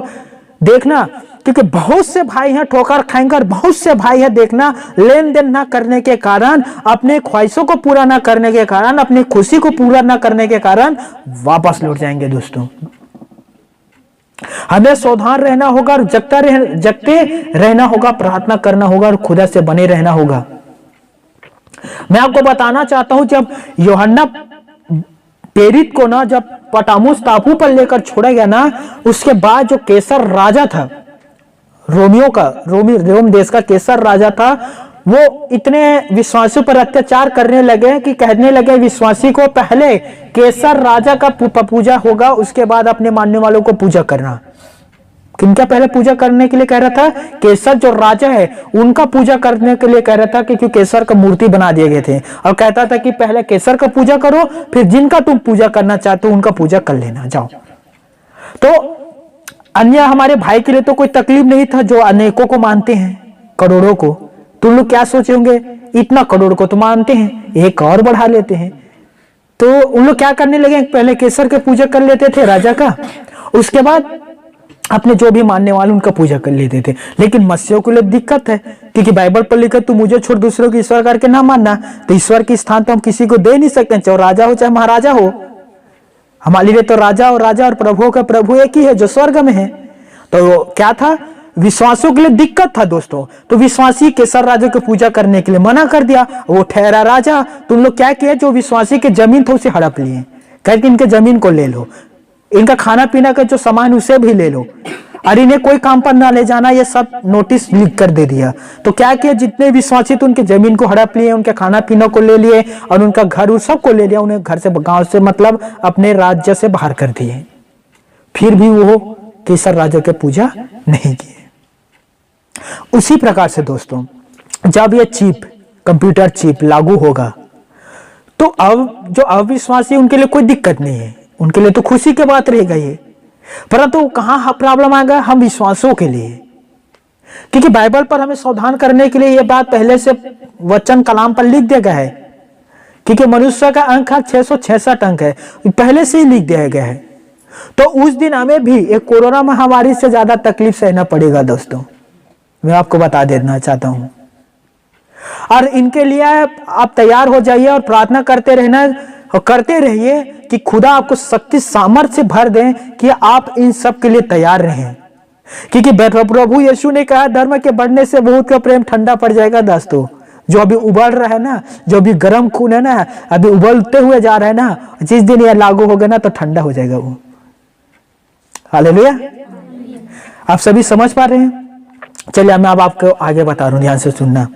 देखना, क्योंकि बहुत से भाई हैं ठोकर खाएंगे और बहुत से भाई हैं देखना लेन देन ना करने के कारण, अपने ख्वाहिशों को पूरा ना करने के कारण, अपनी खुशी को पूरा ना करने के कारण वापस लौट जाएंगे दोस्तों। हमें सावधान रहना होगा और जगते रहना होगा, प्रार्थना करना होगा और खुदा से बने रहना होगा। मैं आपको बताना चाहता हूं, जब यूहन्ना प्रेरित को ना जब पटामुस टापू पर लेकर छोड़ा गया ना, उसके बाद जो कैसर राजा था, रोम देश का कैसर राजा था, वो इतने विश्वासियों पर अत्याचार करने लगे कि कहने लगे विश्वासी को पहले कैसर राजा का पूजा होगा, उसके बाद अपने मानने वालों को पूजा करना। किनका पहले पूजा करने के लिए कह रहा था? कैसर जो राजा है उनका पूजा करने के लिए कह रहा था, क्योंकि कैसर का मूर्ति बना दिए गए थे, और कहता था कि पहले कैसर का पूजा करो, फिर जिनका तुम पूजा करना चाहते हो उनका पूजा कर लेना, जाओ। तो अन्य हमारे भाई के लिए तो कोई तकलीफ नहीं था, जो अनेकों को मानते हैं, करोड़ों को। तुम लोग क्या सोचे होंगे, इतना करोड़ को तो मानते हैं, एक और बढ़ा लेते हैं। तो उन लोग क्या करने लगे, पहले कैसर के पूजा कर लेते थे राजा का, उसके बाद अपने जो भी मानने वाले उनका पूजा कर लेते थे। लेकिन मसीहियों के लिए दिक्कत है, क्योंकि बाइबल पर लिखा तू मुझे छोड़ दूसरों को ईश्वर करके ना मानना। तो ईश्वर की स्थान तो हम किसी को दे नहीं सकते, चाहे राजा हो चाहे महाराजा हो। हमारे लिए तो राजा और प्रभु का प्रभु एक ही है जो स्वर्ग में है। तो क्या था, विश्वासियों के लिए दिक्कत था दोस्तों। तो विश्वासी कैसर राजा की पूजा करने के लिए मना कर दिया, वो ठहरा राजा। तुम लोग क्या किया, जो विश्वासी के जमीन था उसे हड़प लिए, कहते इनके जमीन को ले लो, इनका खाना पीना का जो सामान उसे भी ले लो, और इन्हें कोई काम पर ना ले जाना, ये सब नोटिस लिख कर दे दिया। तो क्या किया, जितने विश्वासी थे उनके जमीन को हड़प लिए, उनके खाना पीना को ले लिए, और उनका घर उस सब को ले लिया, उन्हें घर से, गांव से, मतलब अपने राज्य से बाहर कर दिए। फिर भी वो कैसर राजा के पूजा नहीं किए। उसी प्रकार से दोस्तों, जब ये चिप, कंप्यूटर चिप लागू होगा, तो अब जो अविश्वासी उनके लिए कोई दिक्कत नहीं है, उनके लिए तो खुशी की बात रहेगा ये। परंतु कहां प्रॉब्लम आएगा, हम विश्वासों के लिए, क्योंकि बाइबल पर हमें सावधान करने के लिए यह बात पहले से वचन कलाम पर लिख दिया गया है, क्योंकि मनुष्य का अंक 666 अंक है, पहले से ही लिख दिया गया है। तो उस दिन हमें भी एक कोरोना महामारी से ज्यादा तकलीफ सहना पड़ेगा दोस्तों, मैं आपको बता देना चाहता हूं। और इनके लिए आप तैयार हो जाइए और प्रार्थना करते रहना, और करते रहिए कि खुदा आपको शक्ति सामर्थ्य भर दें कि आप इन सब के लिए तैयार रहें। क्योंकि प्रभु यीशु ने कहा, धर्म के बढ़ने से बहुत का प्रेम ठंडा पड़ जाएगा दोस्तों। जो अभी उबल रहा है ना, जो अभी गर्म खून है ना, अभी उबलते हुए जा रहा है ना, जिस दिन यह लागू होगा ना तो ठंडा हो जाएगा वो। हालेलुया। आप सभी समझ पा रहे हैं? चलिए मैं अब आपको आगे बता रहा हूं, ध्यान से सुनना।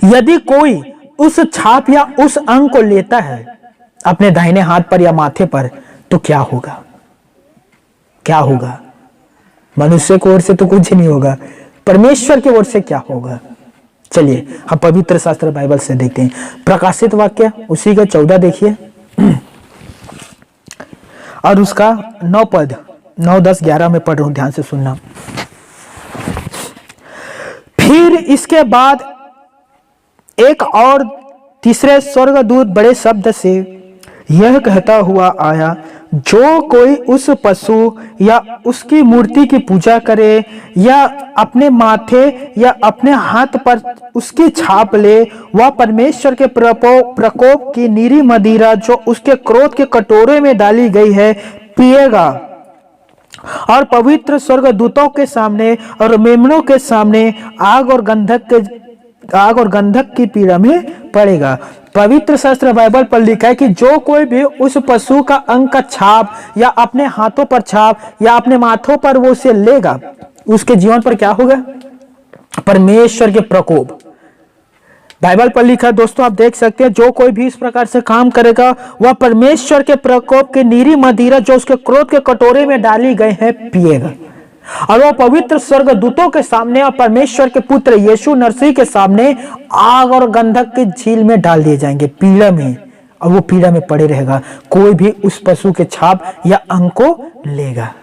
यदि कोई उस छाप या उस अंक को लेता है अपने दाहिने हाथ पर या माथे पर, तो क्या होगा? क्या होगा? मनुष्य की ओर से तो कुछ नहीं होगा, परमेश्वर की ओर से क्या होगा? चलिए हम पवित्र शास्त्र बाइबल से देखते हैं। प्रकाशित वाक्य उसी का 14 देखिए, और उसका 9 पद 9, 10, 11 में पढ़ रहा हूं, ध्यान से सुनना। फिर इसके बाद एक और तीसरे स्वर्गदूत बड़े शब्द से यह कहता हुआ आया, जो कोई उस पशु या उसकी मूर्ति की पूजा करे या अपने माथे या अपने हाथ पर उसकी छाप ले, वह परमेश्वर के प्रकोप की नीरी मदिरा जो उसके क्रोध के कटोरे में डाली गई है पिएगा, और पवित्र स्वर्गदूतों के सामने और मेमनों के सामने आग और गंधक की पीड़ा में पड़ेगा। पवित्र शास्त्र बाइबल पर लिखा है कि जो कोई भी उस पशु का अंक का छाप या अपने हाथों पर छाप या अपने माथों पर वो उसे लेगा, उसके जीवन पर क्या होगा? परमेश्वर के प्रकोप। बाइबल पर लिखा दोस्तों, आप देख सकते हैं, जो कोई भी इस प्रकार से काम करेगा वह परमेश्वर के प्रकोप की नीरी मदिरा जो उसके क्रोध के कटोरे में डाली गई है पिएगा, और वह पवित्र स्वर्गदूतों के सामने और परमेश्वर के पुत्र यीशु मसीह के सामने आग और गंधक की झील में डाल दिए जाएंगे, पीड़ा में, और वो पीड़ा में पड़े रहेगा। कोई भी उस पशु के छाप या अंक को लेगा।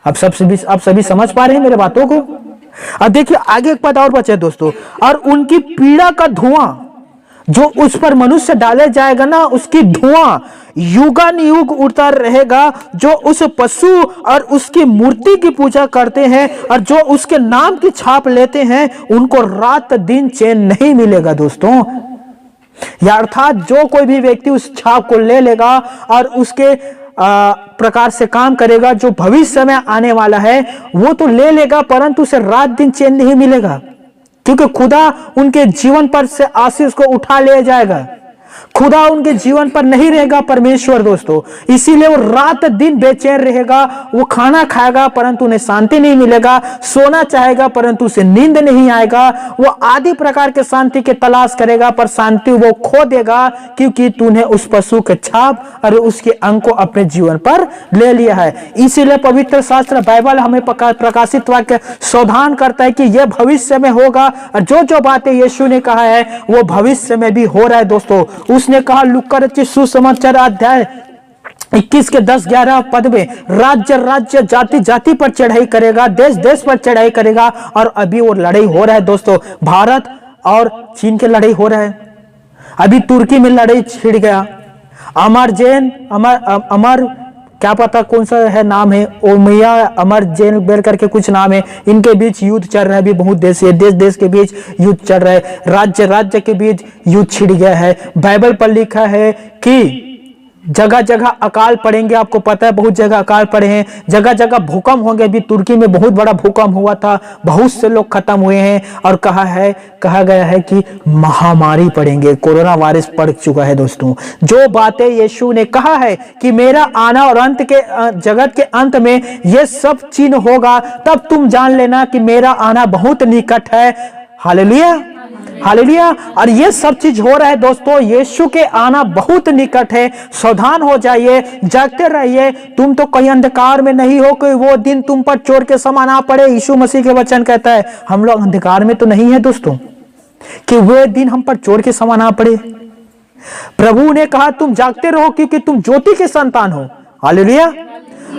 आप सभी समझ पा रहे हैं मेरे बातों को? अब देखिए आगे एक पद और बचे दोस्तों, और उनकी पीड़ा का धुआं जो उस पर मनुष्य डाले जाएगा ना, उसकी धुआं युगानुयुग उड़ता रहेगा। जो उस पशु और उसकी मूर्ति की पूजा करते हैं और जो उसके नाम की छाप लेते हैं, उनको रात दिन चैन नहीं मिलेगा दोस्तों। या अर्थात जो कोई भी व्यक्ति उस छाप को ले लेगा और उसके प्रकार से काम करेगा जो भविष्य में आने वाला है, वो तो ले लेगा, परंतु उसे रात दिन चैन नहीं मिलेगा। क्योंकि खुदा उनके जीवन पर से आशीष को उठा ले जाएगा। खुदा उनके जीवन पर नहीं रहेगा परमेश्वर दोस्तों, इसीलिए वो रात दिन बेचैन रहेगा। वो खाना खाएगा परंतु उन्हें शांति नहीं मिलेगा, सोना चाहेगा परंतु उसे नींद नहीं आएगा। वो आदि प्रकार के शांति के तलाश करेगा पर शांति वो खो देगा, क्योंकि तूने उस पशु के छाप और उसके अंग को अपने जीवन पर ले लिया है। इसीलिए पवित्र शास्त्र बाइबल हमें प्रकाशित वाक्य सावधान करता है कि यह भविष्य में होगा, और जो जो बातें यीशु ने कहा है वो भविष्य में भी हो रहा है दोस्तों। उसने कहा लूका रचित सुसमाचार अध्याय 21 के 10-11 पद में, राज्य राज्य जाति जाति पर चढ़ाई करेगा, देश देश पर चढ़ाई करेगा। और अभी वो लड़ाई हो रहा है दोस्तों, भारत और चीन की लड़ाई हो रहा है। अभी तुर्की में लड़ाई छिड़ गया। अमर क्या पता कौन सा है नाम है, ओमिया अमर जैन बेल करके कुछ नाम है, इनके बीच युद्ध चल रहा है। अभी बहुत देश है, देश देश के बीच युद्ध चल रहा है, राज्य राज्य के बीच युद्ध छिड़ गया है। बाइबल पर लिखा है कि जगह जगह अकाल पड़ेंगे। आपको पता है बहुत जगह अकाल पड़े हैं, जगह जगह भूकंप होंगे। अभी तुर्की में बहुत बड़ा भूकंप हुआ था, बहुत से लोग खत्म हुए हैं। और कहा गया है कि महामारी पड़ेंगे, कोरोना वायरस पड़ चुका है दोस्तों। जो बातें यीशु ने कहा है कि मेरा आना और अंत के जगत के अंत में ये सब चिन्ह होगा, तब तुम जान लेना कि मेरा आना बहुत निकट है। Hallelujah hallelujah. और ये सब चीज हो रहा है दोस्तों, यीशु के आना बहुत निकट है। सावधान हो जाइए, जागते रहिए। तुम तो कहीं अंधकार में नहीं हो कि वो दिन तुम पर चोर के समान आ पड़े। यीशु मसीह के वचन कहता है हम लोग अंधकार में तो नहीं है दोस्तों कि वो दिन हम पर चोर के समान आ पड़े। प्रभु ने कहा तुम जागते रहो क्योंकि तुम ज्योति के संतान हो। हालेलुया।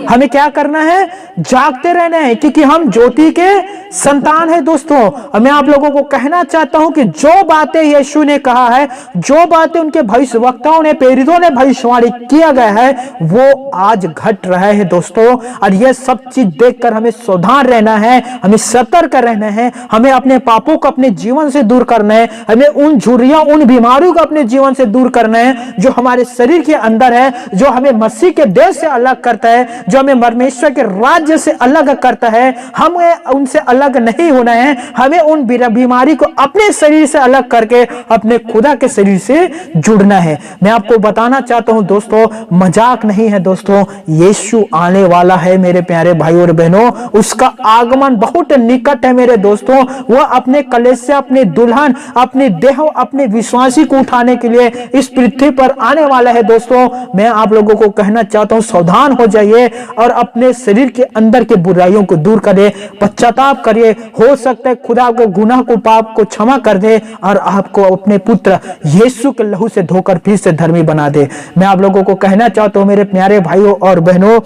हमें क्या करना है? जागते रहना है, क्योंकि हम ज्योति के संतान है दोस्तों। मैं आप लोगों को कहना चाहता हूं कि जो बातें यीशु ने कहा है, जो बातें उनके भविष्यवक्ताओं ने, प्रेरितों ने भविष्यवाणी किया गया है, वो आज घट रहा है दोस्तों। और यह सब चीज देखकर हमें सावधान रहना है, हमें सतर्क रहना है, हमें अपने पापों को अपने जीवन से दूर करना है, हमें उन झुर्रियों, उन बीमारियों को अपने जीवन से दूर करना है जो हमारे शरीर के अंदर है, जो हमें मसीह के देह से अलग करता है, जो हमें परमेश्वर के राज्य से अलग करता है। हमें उनसे अलग नहीं होना है, हमें उन बीमारी को अपने शरीर से अलग करके अपने खुदा के शरीर से जुड़ना है। मैं आपको बताना चाहता हूं दोस्तों, मजाक नहीं है दोस्तों, यीशु आने वाला है मेरे प्यारे भाई और बहनों। उसका आगमन बहुत निकट है मेरे दोस्तों। वह अपने कलीसिया, अपने दुल्हन, अपने देह, अपने विश्वासी को उठाने के लिए इस पृथ्वी पर आने वाला है दोस्तों। मैं आप लोगों को कहना चाहता हूं सावधान हो जाइए और अपने शरीर के अंदर के बुराइयों को दूर करें, पश्चाताप करिए। हो सकता है खुदा आपके गुनाह को, पाप को क्षमा कर दे और आपको अपने पुत्र यीशु के लहू से धोकर फिर से धर्मी बना दे। मैं आप लोगों को कहना चाहता हूं मेरे प्यारे भाइयों और बहनों,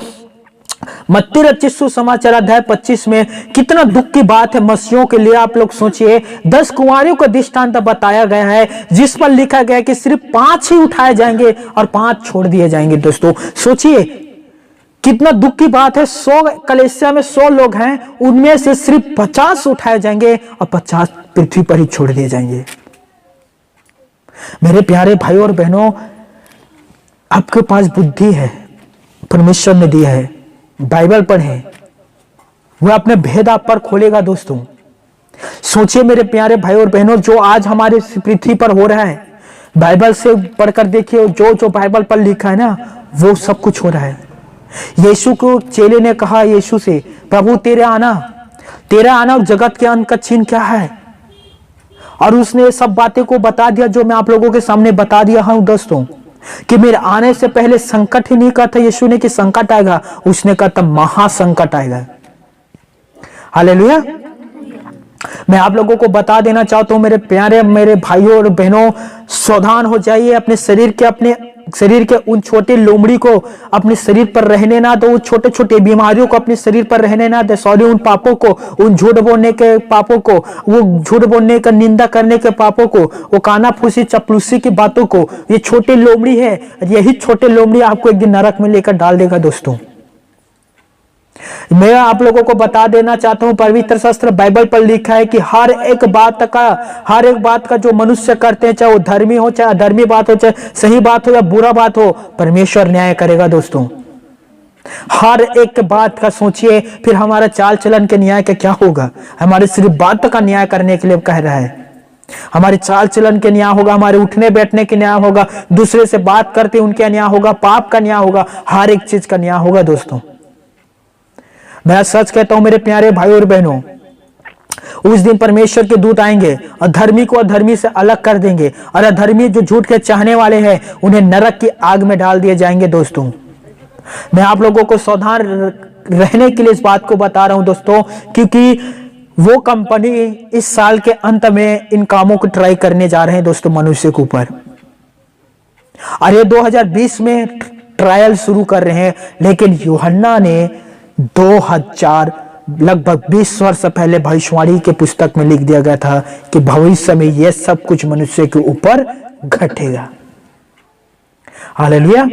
मत्ती रचित सुसमाचार अध्याय 25 में कितना दुख की बात है मसीहों के लिए। आप लोग सोचिए, 10 कुंवारियों का दृष्टांत बताया गया है, जिस पर लिखा गया है कि सिर्फ 5 ही उठाए जाएंगे और 5 छोड़ दिए जाएंगे। दोस्तों सोचिए कितना दुख की बात है। 100 कलीसिया में 100 लोग हैं, उनमें से सिर्फ 50 उठाए जाएंगे और 50 पृथ्वी पर ही छोड़ दिए जाएंगे। मेरे प्यारे भाई और बहनों, आपके पास बुद्धि है, परमेश्वर ने दी है, बाइबल पढ़ें, वह अपने भेद आप पर खोलेगा। दोस्तों सोचिए मेरे प्यारे भाई और बहनों, जो आज हमारे पृथ्वी पर हो रहा है, बाइबल से पढ़कर देखिए, जो जो बाइबल पर लिखा है ना, वो सब कुछ हो रहा है। यीशु को चेले ने कहा यीशु से, प्रभु तेरा आना और जगत के अंत का चिन्ह क्या है? और उसने सब बातें को बता दिया जो मैं आप लोगों के सामने बता दिया हूं दोस्तों, कि मेरे आने से पहले संकट ही नहीं कहा था यीशु ने कि संकट आएगा, उसने कहा था महासंकट आएगा। हालेलुया। मैं आप लोगों को बता देना चाहता हूं मेरे प्यारे, मेरे भाइयों और बहनों, सावधान हो जाइए। अपने शरीर के उन छोटे लोमड़ी को अपने शरीर पर रहने ना दो, छोटे छोटे बीमारियों को अपने शरीर पर रहने ना दे। सॉरी, उन पापों को, उन झूठ बोलने के पापों को, वो झूठ बोलने का, निंदा करने के पापों को, वो कानाफूसी चपलूसी की बातों को, ये छोटे लोमड़ी है। यही छोटे लोमड़ी आपको एक दिन नरक में लेकर डाल देगा। दोस्तों मैं आप लोगों को बता देना चाहता हूं, पवित्र शास्त्र बाइबल पर लिखा है कि हर एक बात का जो मनुष्य करते हैं, चाहे वो धर्मी हो, चाहे अधर्मी बात हो, चाहे सही बात हो या बुरा बात हो, परमेश्वर न्याय करेगा। दोस्तों हर एक बात का सोचिए, फिर हमारा चाल चलन के न्याय का क्या होगा? हमारे सिर्फ बात का न्याय करने के लिए कह रहा है। हमारे चाल चलन के न्याय होगा, हमारे उठने बैठने के न्याय होगा, दूसरे से बात करते उनके न्याय होगा, पाप का न्याय होगा, हर एक चीज का न्याय होगा। दोस्तों मैं सच कहता हूं मेरे प्यारे भाई और बहनों, उस दिन परमेश्वर के दूत आएंगे और धर्मी को अधर्मी से अलग कर देंगे, और अधर्मी जो झूठ के चाहने वाले हैं उन्हें नरक की आग में डाल दिए जाएंगे। दोस्तों मैं आप लोगों को सावधान रहने के लिए इस बात को बता रहा हूं दोस्तों, क्योंकि वो कंपनी इस साल के अंत में इन कामों को ट्राई करने जा रहे हैं दोस्तों मनुष्य के ऊपर। और ये 2020 में ट्रायल शुरू कर रहे हैं, लेकिन यूहन्ना ने 2000 लगभग 20 वर्ष पहले भविष्यवाणी के पुस्तक में लिख दिया गया था कि भविष्य में यह सब कुछ मनुष्य के ऊपर घटेगा। हालेलुया।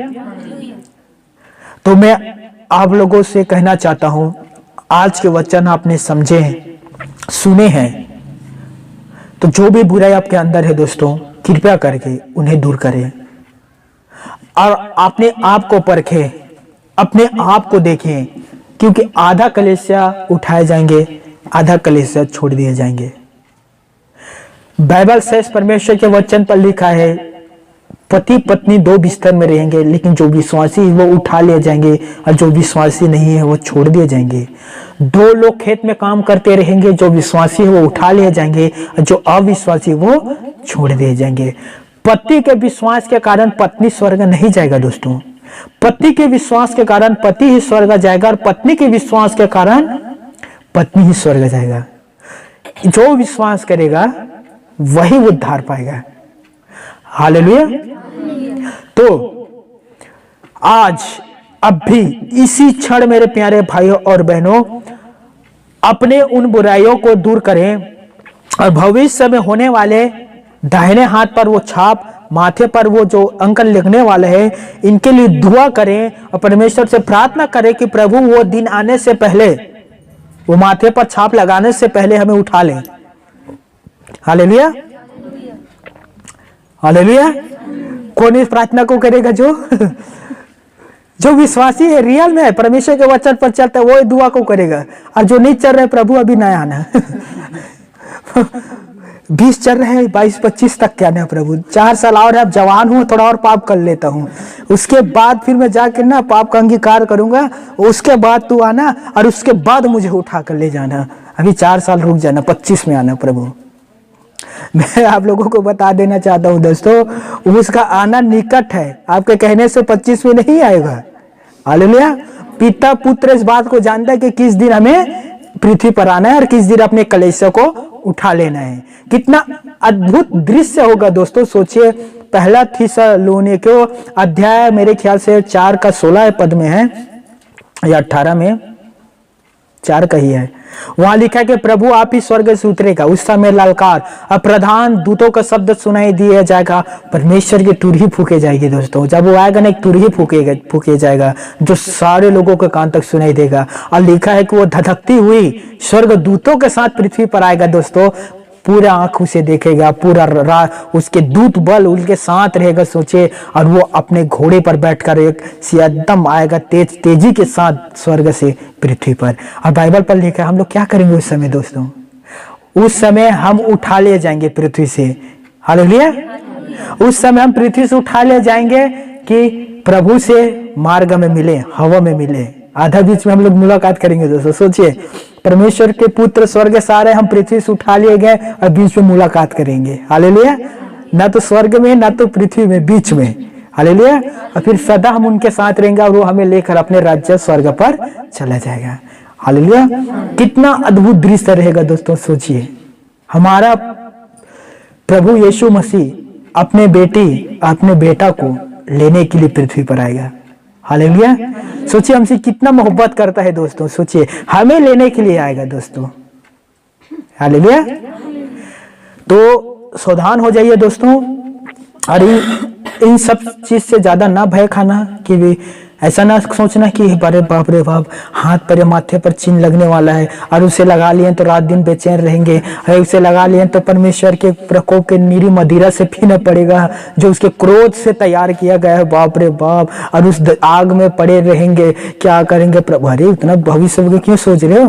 तो मैं आप लोगों से कहना चाहता हूं, आज के वचन आपने समझे हैं, सुने हैं, तो जो भी बुराई आपके अंदर है दोस्तों, कृपया करके उन्हें दूर करें और अपने आप को परखें, अपने आप को देखें, क्योंकि आधा कलीसिया उठाए जाएंगे, आधा कलीसिया छोड़ दिए जाएंगे। बाइबल से परमेश्वर के वचन पर लिखा है पति पत्नी 2 बिस्तर में रहेंगे, लेकिन जो विश्वासी वो उठा लिए जाएंगे और जो विश्वासी नहीं है वो छोड़ दिए जाएंगे। 2 लोग खेत में काम करते रहेंगे, जो विश्वासी है वो उठा लिए जाएंगे और जो अविश्वासी वो छोड़ दिए जाएंगे। पति के विश्वास के कारण पत्नी स्वर्ग नहीं जाएगा दोस्तों, पति के विश्वास के कारण पति ही स्वर्ग जाएगा, और पत्नी के विश्वास के कारण पत्नी ही स्वर्ग जाएगा। जो विश्वास करेगा वही उद्धार पाएगा। हालेलुया। तो आज अब भी इसी क्षण मेरे प्यारे भाइयों और बहनों, अपने उन बुराइयों को दूर करें और भविष्य में होने वाले दाहिने हाथ पर वो छाप, माथे पर वो जो अंक लिखने वाले हैं, इनके लिए दुआ करें और परमेश्वर से प्रार्थना करें कि प्रभु वो दिन आने से पहले, वो माथे पर छाप लगाने से पहले हमें उठा लें। Hallelujah, hallelujah. कौन इस प्रार्थना को करेगा? जो विश्वासी है, रियल में परमेश्वर के वचन पर चलता है, वो दुआ को करेगा। और जो नहीं चल रहे प्रभु अभी नया आना 20 चल रहे हैं, 22-25 तक क्या ना प्रभु, 4 साल और है, अब जवान हूं, थोड़ा और पाप कर लेता हूं, उसके बाद फिर मैं जाकर ना पाप का अंगीकार करूंगा, उसके बाद तू आना और उसके बाद मुझे उठा कर ले जाना। अभी 4 साल रुक जाना, 25 में आना प्रभु। मैं आप लोगों को बता देना चाहता हूं दोस्तों, उसका आना निकट है, आपके कहने से 25 में नहीं आएगा। हालेलुया। पिता पुत्र इस बात को जानता है कि किस दिन हमें पृथ्वी पर आना है और किस दिन अपने कलीसिया को उठा लेना है। कितना अद्भुत दृश्य होगा दोस्तों, सोचिए। पहला थिस्सलुनीकियों अध्याय मेरे ख्याल से 4 का 16 पद में है या 18 में, 4 का ही है। वहां लिखा कि प्रभु आप ही स्वर्ग से उतरेगा, उस समय ललकार और प्रधान दूतों का शब्द सुनाई दिया जाएगा, परमेश्वर की तुरही फूके जाएगी। दोस्तों जब वो आएगा ना, एक तुरही फूके जाएगा जो सारे लोगों के कान तक सुनाई देगा। और लिखा है कि वो धधकती हुई स्वर्ग दूतों के साथ पृथ्वी पर आएगा। दोस्तों पूरा आंखों से देखेगा, पूरा उसके दूत बल उनके साथ रहेगा, सोचे। और वो अपने घोड़े पर बैठकर एक सियादम आएगा, तेजी के साथ स्वर्ग से पृथ्वी पर। और बाइबल पर लिखा है हम लोग क्या करेंगे उस समय दोस्तों? उस समय हम उठा ले जाएंगे पृथ्वी से। हालेलुया। उस समय हम पृथ्वी से उठा ले जाएंगे कि प्रभु से मार्ग में मिले, हवा में मिले, आधा बीच में हम लोग मुलाकात करेंगे। दोस्तों सोचिए, परमेश्वर के पुत्र स्वर्ग से आ रहे, हम पृथ्वी से उठा लिए गए और बीच में मुलाकात करेंगे। हालेलुया। ना तो स्वर्ग में ना तो पृथ्वी में, बीच में। हालेलुया। और फिर सदा हम उनके साथ रहेंगे और वो हमें लेकर अपने राज्य स्वर्ग पर चला जाएगा। हालेलुया। कितना अद्भुत दृश्य रहेगा दोस्तों, सोचिए। हमारा प्रभु यीशु मसीह अपने बेटी, अपने बेटा को लेने के लिए पृथ्वी पर आएगा। हालेलुया। सोचिए हमसे कितना मोहब्बत करता है दोस्तों, सोचिए हमें लेने के लिए आएगा दोस्तों। हालेलुया। तो सावधान हो जाइए दोस्तों, और इन सब चीज से ज्यादा ना भय खाना कि ऐसा ना सोचना कि अरे बाप रे बाप, हाथ पर या माथे पर चिन्ह लगने वाला है और उसे लगा लिए तो रात दिन बेचैन रहेंगे, है उसे लगा लिए तो परमेश्वर के प्रकोप के नीरी मदिरा से पीना पड़ेगा जो उसके क्रोध से तैयार किया गया है, बाप रे बाप, और उस आग में पड़े रहेंगे, क्या करेंगे प्रभु? अरे इतना भविष्य में क्यों सोच रहे हो?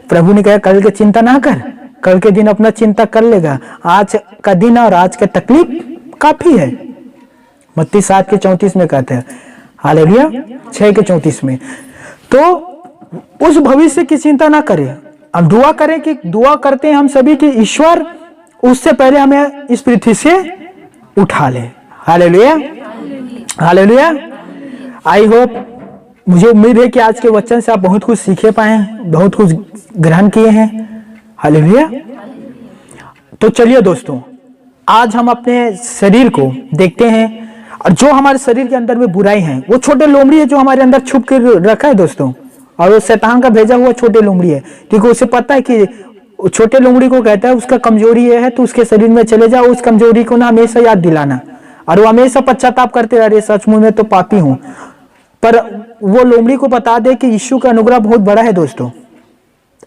प्रभु ने कहा कल की चिंता ना कर, कल के दिन अपना चिंता कर लेगा, आज का दिन और आज का तकलीफ काफी है। मत्ती 7:34 में कहते हैं, हालेलुया, 6:34 में। तो उस भविष्य की चिंता ना करें, हम दुआ करें कि दुआ करते हैं हम सभी कि ईश्वर उससे पहले हमें इस पृथ्वी से उठा ले। Hallelujah, hallelujah. आई होप, मुझे उम्मीद है कि आज के वचन से आप बहुत कुछ सीखे पाए हैं, बहुत कुछ ग्रहण किए हैं। हालेलुया। तो चलिए दोस्तों, आज हम अपने शरीर को देखते हैं और जो हमारे शरीर के अंदर में बुराई है, वो छोटे लोमड़ी है जो हमारे अंदर छुप कर रखा है दोस्तों, और वो शैतान का भेजा हुआ छोटे लोमड़ी है, क्योंकि उसे पता है कि छोटे लोमड़ी को कहता है उसका कमजोरी है, तो उसके शरीर में चले जाओ, उस कमजोरी को ना हमेशा याद दिलाना, और वो हमेशा पश्चाताप करते रहे, सचमुच में तो पापी हूं। पर वो लोमड़ी को बता दे कि यीशु का अनुग्रह बहुत बड़ा है दोस्तों।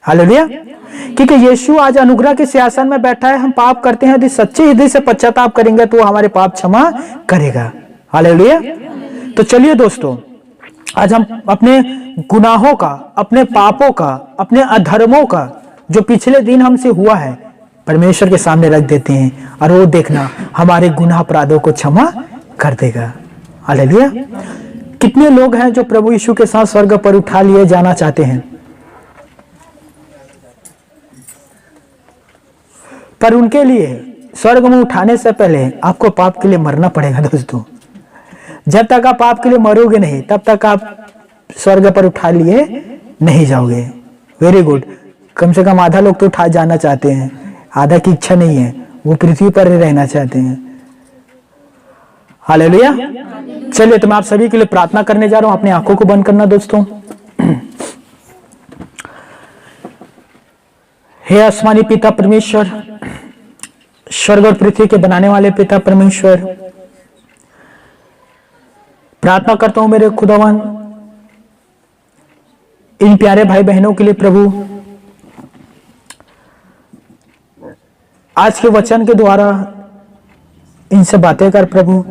हालेलुया। क्योंकि यीशु आज अनुग्रह के सिंहासन में बैठा है। हम पाप करते हैं, यदि सच्चे हृदय से पश्चाताप करेंगे तो वो हमारे पाप क्षमा करेगा। हालेलुया। तो चलिए दोस्तों, आज हम अपने गुनाहों का, अपने पापों का, अपने अधर्मों का जो पिछले दिन हमसे हुआ है परमेश्वर के सामने रख देते हैं, और वो देखना हमारे गुनाह अपराधों को क्षमा कर देगा। हालेलुया। कितने लोग हैं जो प्रभु यीशु के साथ स्वर्ग पर उठा लिए जाना चाहते हैं, पर उनके लिए स्वर्ग में उठाने से पहले आपको पाप के लिए मरना पड़ेगा दोस्तों। जब तक आप पाप के लिए मरोगे नहीं, तब तक आप स्वर्ग पर उठा लिए नहीं जाओगे। Very good. कम से कम आधा लोग तो उठा जाना चाहते हैं, आधा की इच्छा नहीं है, वो पृथ्वी पर रहना चाहते हैं। हालेलुया। चलिए, तो मैं आप सभी के लिए प्रार्थना करने जा रहा हूं। अपनी आंखों को बंद करना दोस्तों। हे आसमानी पिता परमेश्वर, स्वर्ग और पृथ्वी के बनाने वाले पिता परमेश्वर, प्रार्थना करता हूं मेरे खुदावन इन प्यारे भाई बहनों के लिए प्रभु, आज के वचन के द्वारा इनसे बातें कर प्रभु,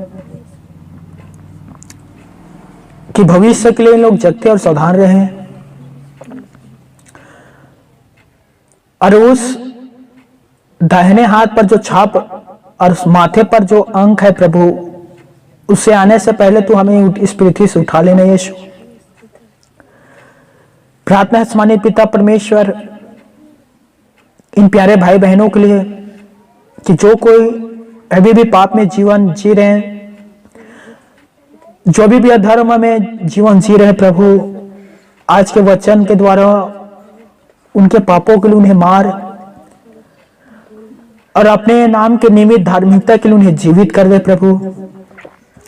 कि भविष्य के लिए इन लोग जगते और सावधान रहें, और उस दाहिने हाथ पर जो छाप और उस माथे पर जो अंक है प्रभु, उससे आने से पहले तू हमें इस पृथ्वी से उठा लेना यीशु। प्रार्थना है आसमानी पिता परमेश्वर इन प्यारे भाई बहनों के लिए कि जो कोई अभी भी पाप में जीवन जी रहे हैं, जो भी अधर्म में जीवन जी रहे हैं प्रभु, आज के वचन के द्वारा उनके पापों के लिए उन्हें मार, और अपने नाम के निमित्त धार्मिकता के लिए उन्हें जीवित कर दे प्रभु,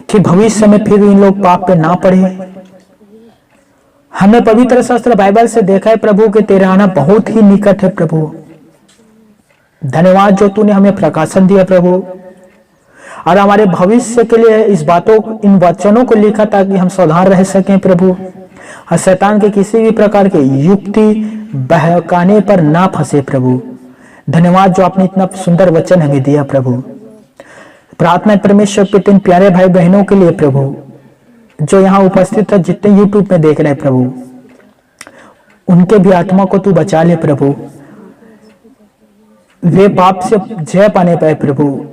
कि भविष्य में फिर इन लोग पाप पे ना पड़े। हमने पवित्र शास्त्र बाइबल से देखा है प्रभु कि तेरा आना बहुत ही निकट है प्रभु। धन्यवाद जो तूने हमें प्रकाशन दिया प्रभु, और हमारे भविष्य के लिए इस बातों, इन वचनों को लिखा ताकि हम सावधान रह सकें प्रभु, और शैतान के किसी भी प्रकार के युक्ति बहकाने पर ना फंसे प्रभु। धन्यवाद जो आपने इतना सुंदर वचन हमें दिया प्रभु। प्रार्थना परमेश्वर पिता इन प्यारे भाई बहनों के लिए प्रभु, जो यहाँ उपस्थित है, जितने यूट्यूब में देख रहे हैं प्रभु, उनके भी आत्मा को तू बचा ले प्रभु, वे पाप से जय पाने पाए प्रभु,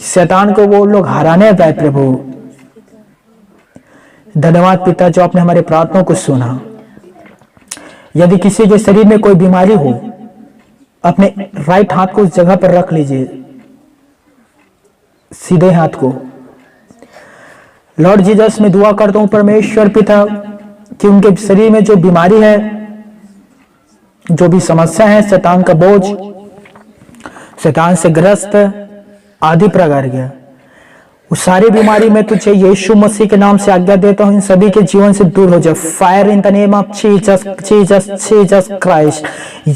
शैतान को वो लोग हराने पाए प्रभु। धन्यवाद पिता जो आपने हमारे प्रार्थनाओं को सुना। यदि किसी के शरीर में कोई बीमारी हो, अपने राइट हाथ को उस जगह पर रख लीजिए, सीधे हाथ को। लॉर्ड जीसस में दुआ करता हूं परमेश्वर पिता कि उनके शरीर में जो बीमारी है, जो भी समस्या है, शैतान का बोझ, शैतान से ग्रस्त आदि प्रकार के, उस सारी बीमारी में तुझे यीशु मसीह के नाम से आज्ञा देता हूं, इन सभी के जीवन से दूर हो जाए। Fire in the name of Jesus Jesus Jesus Christ.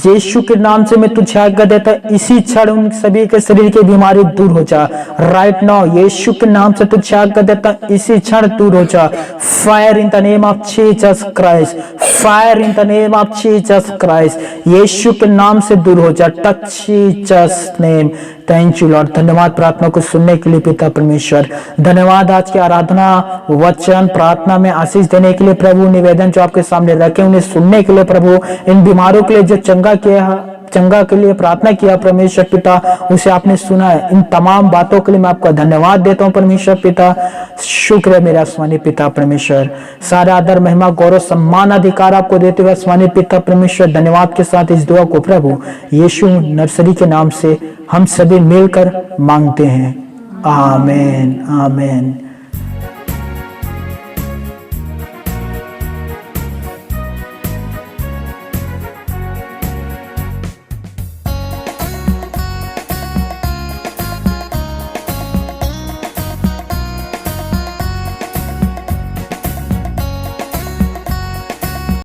यीशु के नाम से मैं तुझे आज्ञा देता हूं, इसी क्षण उन सभी के शरीर की बीमारी दूर हो जा। राइट नाउ यीशु के नाम से तुझे आज्ञा देता हूं, इसी क्षण दूर हो जा। Fire in the name of Jesus Christ, fire in the name of Jesus Christ. यीशु के नाम से दूर हो जा। Touch Jesus name. Thank you Lord. धन्यवाद प्रार्थना को सुनने के लिए पिता परमेश्वर। धन्यवाद आज की आराधना, वचन, प्रार्थना में आशीष देने के लिए प्रभु। निवेदन जो आपके सामने रखे उन्हें सुनने के लिए प्रभु। इन बीमारों के लिए जो चंगा के लिए प्रार्थना किया परमेश्वर पिता, उसे आपने सुना है। इन तमाम बातों के लिए मैं आपका धन्यवाद देता हूं परमेश्वर पिता। शुक्र है मेरे आसमानी पिता परमेश्वर। सारा आदर, महिमा, गौरव, सम्मान, अधिकार आपको देते हुए आसमानी पिता परमेश्वर धन्यवाद के साथ इस दुआ को प्रभु यीशु नर्सरी के नाम से हम सभी मिलकर मांगते हैं। आमेन आमेन।